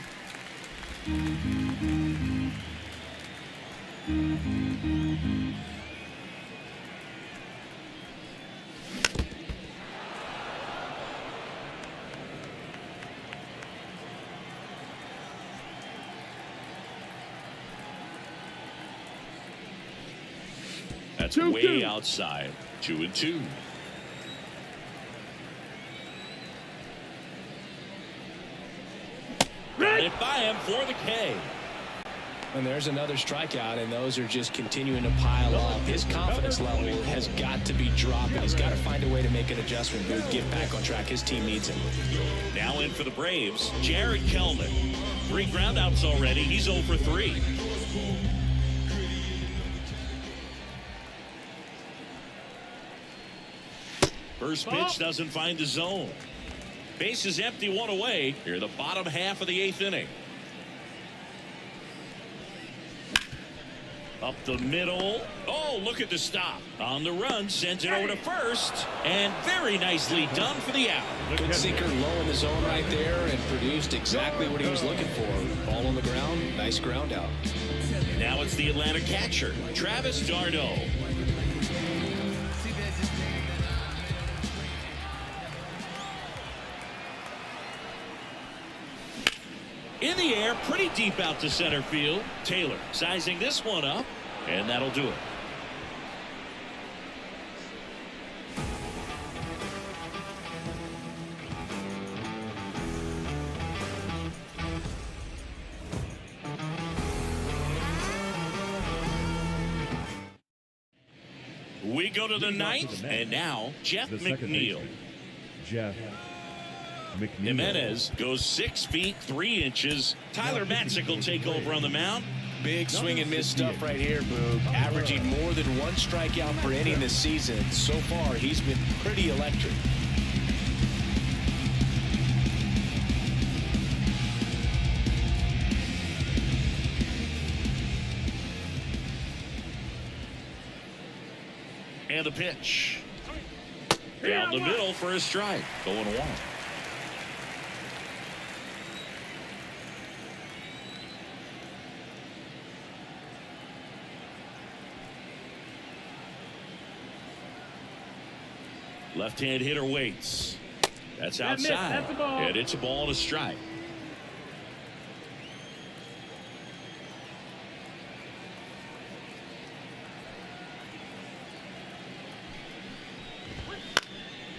That's way outside. 2-2. Got it by him for the K. And there's another strikeout, and those are just continuing to pile up. His confidence level has got to be dropping. He's got to find a way to make an adjustment to get back on track. His team needs him. Now in for the Braves, Jared Kelman. 3 groundouts already. He's 0 for 3. First pitch doesn't find the zone. Base is empty, 1 away. Here, the bottom half of the 8th inning. Up the middle. Oh, look at the stop. On the run, sends it over to first. And very nicely done for the out. Good sinker low in the zone right there and produced exactly what he was looking for. Ball on the ground, nice ground out. Now it's the Atlanta catcher, Travis d'Arnaud. In the air, pretty deep out to center field. Taylor sizing this one up, and that'll do it. We go to the ninth, and now Jeff McNeil. Jeff McNeil. Jimenez goes 6 feet 3 inches. Tyler Matzik will take over on the mound. Big swing and miss stuff right here, Boog. Averaging more than 1 strikeout per inning this season. So far, he's been pretty electric. And the pitch. Down the middle for a strike. Going 1. Left-hand hitter waits. That's outside. That's a ball. And it's a ball and a strike.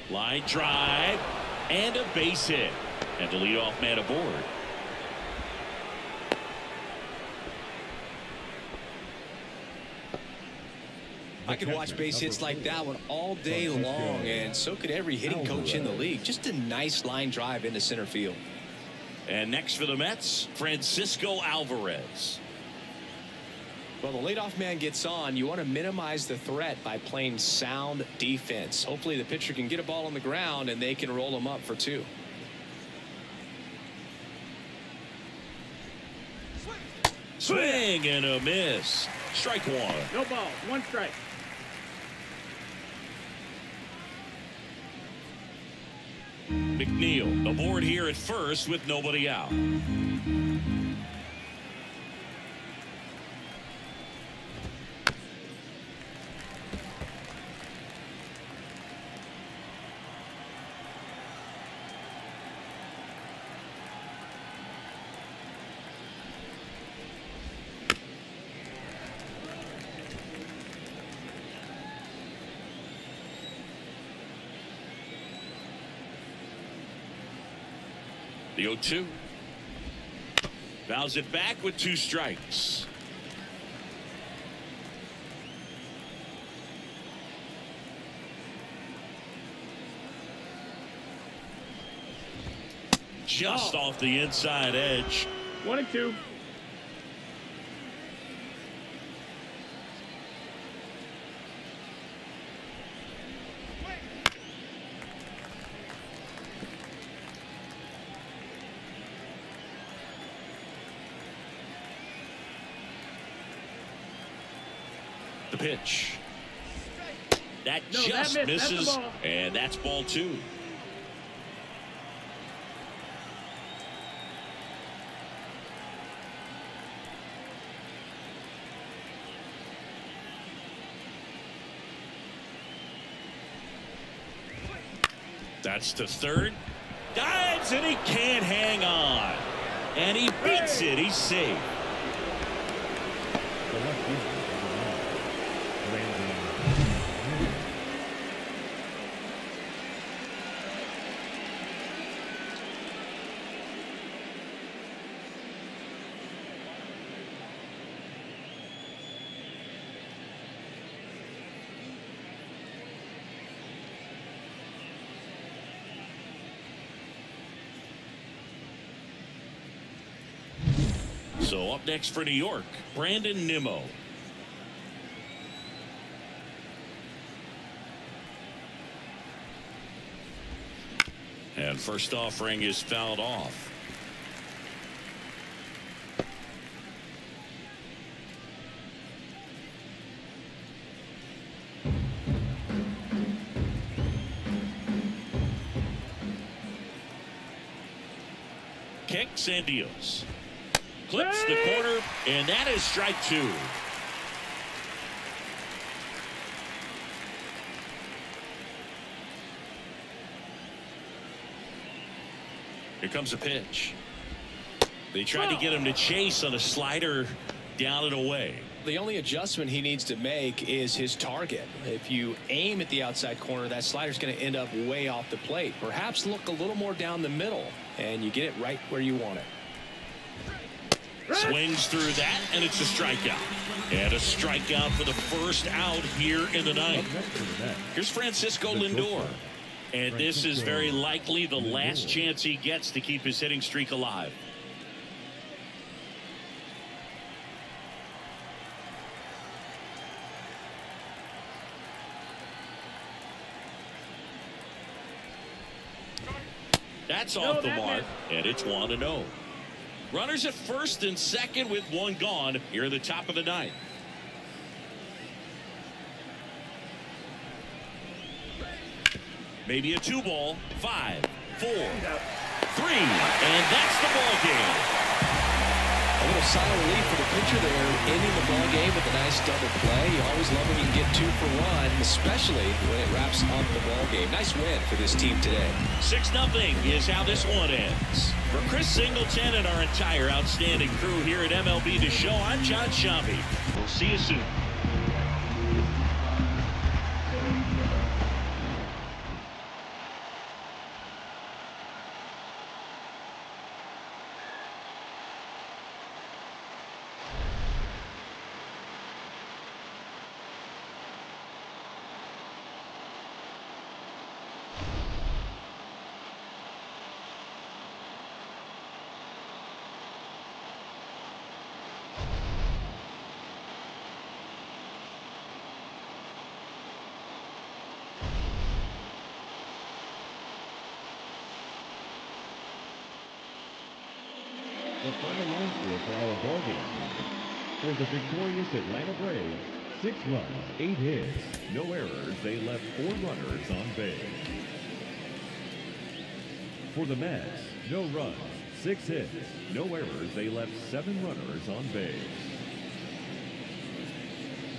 Line drive and a base hit. And the leadoff man aboard. I could watch base hits like that one all day long, and so could every hitting coach in the league. Just a nice line drive into center field. And next for the Mets, Francisco Alvarez. Well, the leadoff man gets on. You want to minimize the threat by playing sound defense. Hopefully the pitcher can get a ball on the ground and they can roll him up for 2. Swing and a miss. Strike 1. No ball. 1 strike. McNeil aboard here at first with nobody out. The 0-2. Fouls it back with 2 strikes. Just off the inside edge. 1-2. The pitch. That No, just that missed. That's the misses. ball. And that's ball 2. That's to third. Dives and he can't hang on. And he beats it. He's safe. The left fielder for the Mets, Brandon. So up next for New York, Brandon Nimmo. And first offering is fouled off. Kicks and deals. Clips the corner, and that is strike 2. Here comes a pitch. They tried to get him to chase on a slider down and away. The only adjustment he needs to make is his target. If you aim at the outside corner, that slider's going to end up way off the plate. Perhaps look a little more down the middle, and you get it right where you want it. Swings through that, and it's a strikeout. And a strikeout for the first out here in the ninth. Here's Francisco Lindor. And this is very likely the last chance he gets to keep his hitting streak alive. That's off the mark, and it's 1-0. Runners at first and second with one gone here in the top of the ninth. Maybe a 2-ball. 5, 4, 3, and that's the ball game. A little sigh of relief for the pitcher there, ending the ball game with a nice double play. You always love when you can get 2 for 1, especially when it wraps up the ball game. Nice win for this team today. 6-0 is how this one ends. For Chris Singleton and our entire outstanding crew here at MLB The Show, I'm John Shambi. We'll see you soon. The final line score for our ballgame for the victorious Atlanta Braves, 6 runs, 8 hits, no errors. They left 4 runners on base. For the Mets, no runs, 6 hits, no errors. They left 7 runners on base.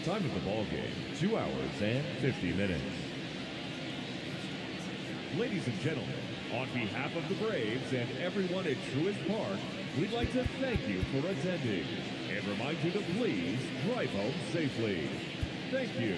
Time of the ballgame, 2 hours and 50 minutes. Ladies and gentlemen, on behalf of the Braves and everyone at Truist Park, we'd like to thank you for attending and remind you to please drive home safely. Thank you.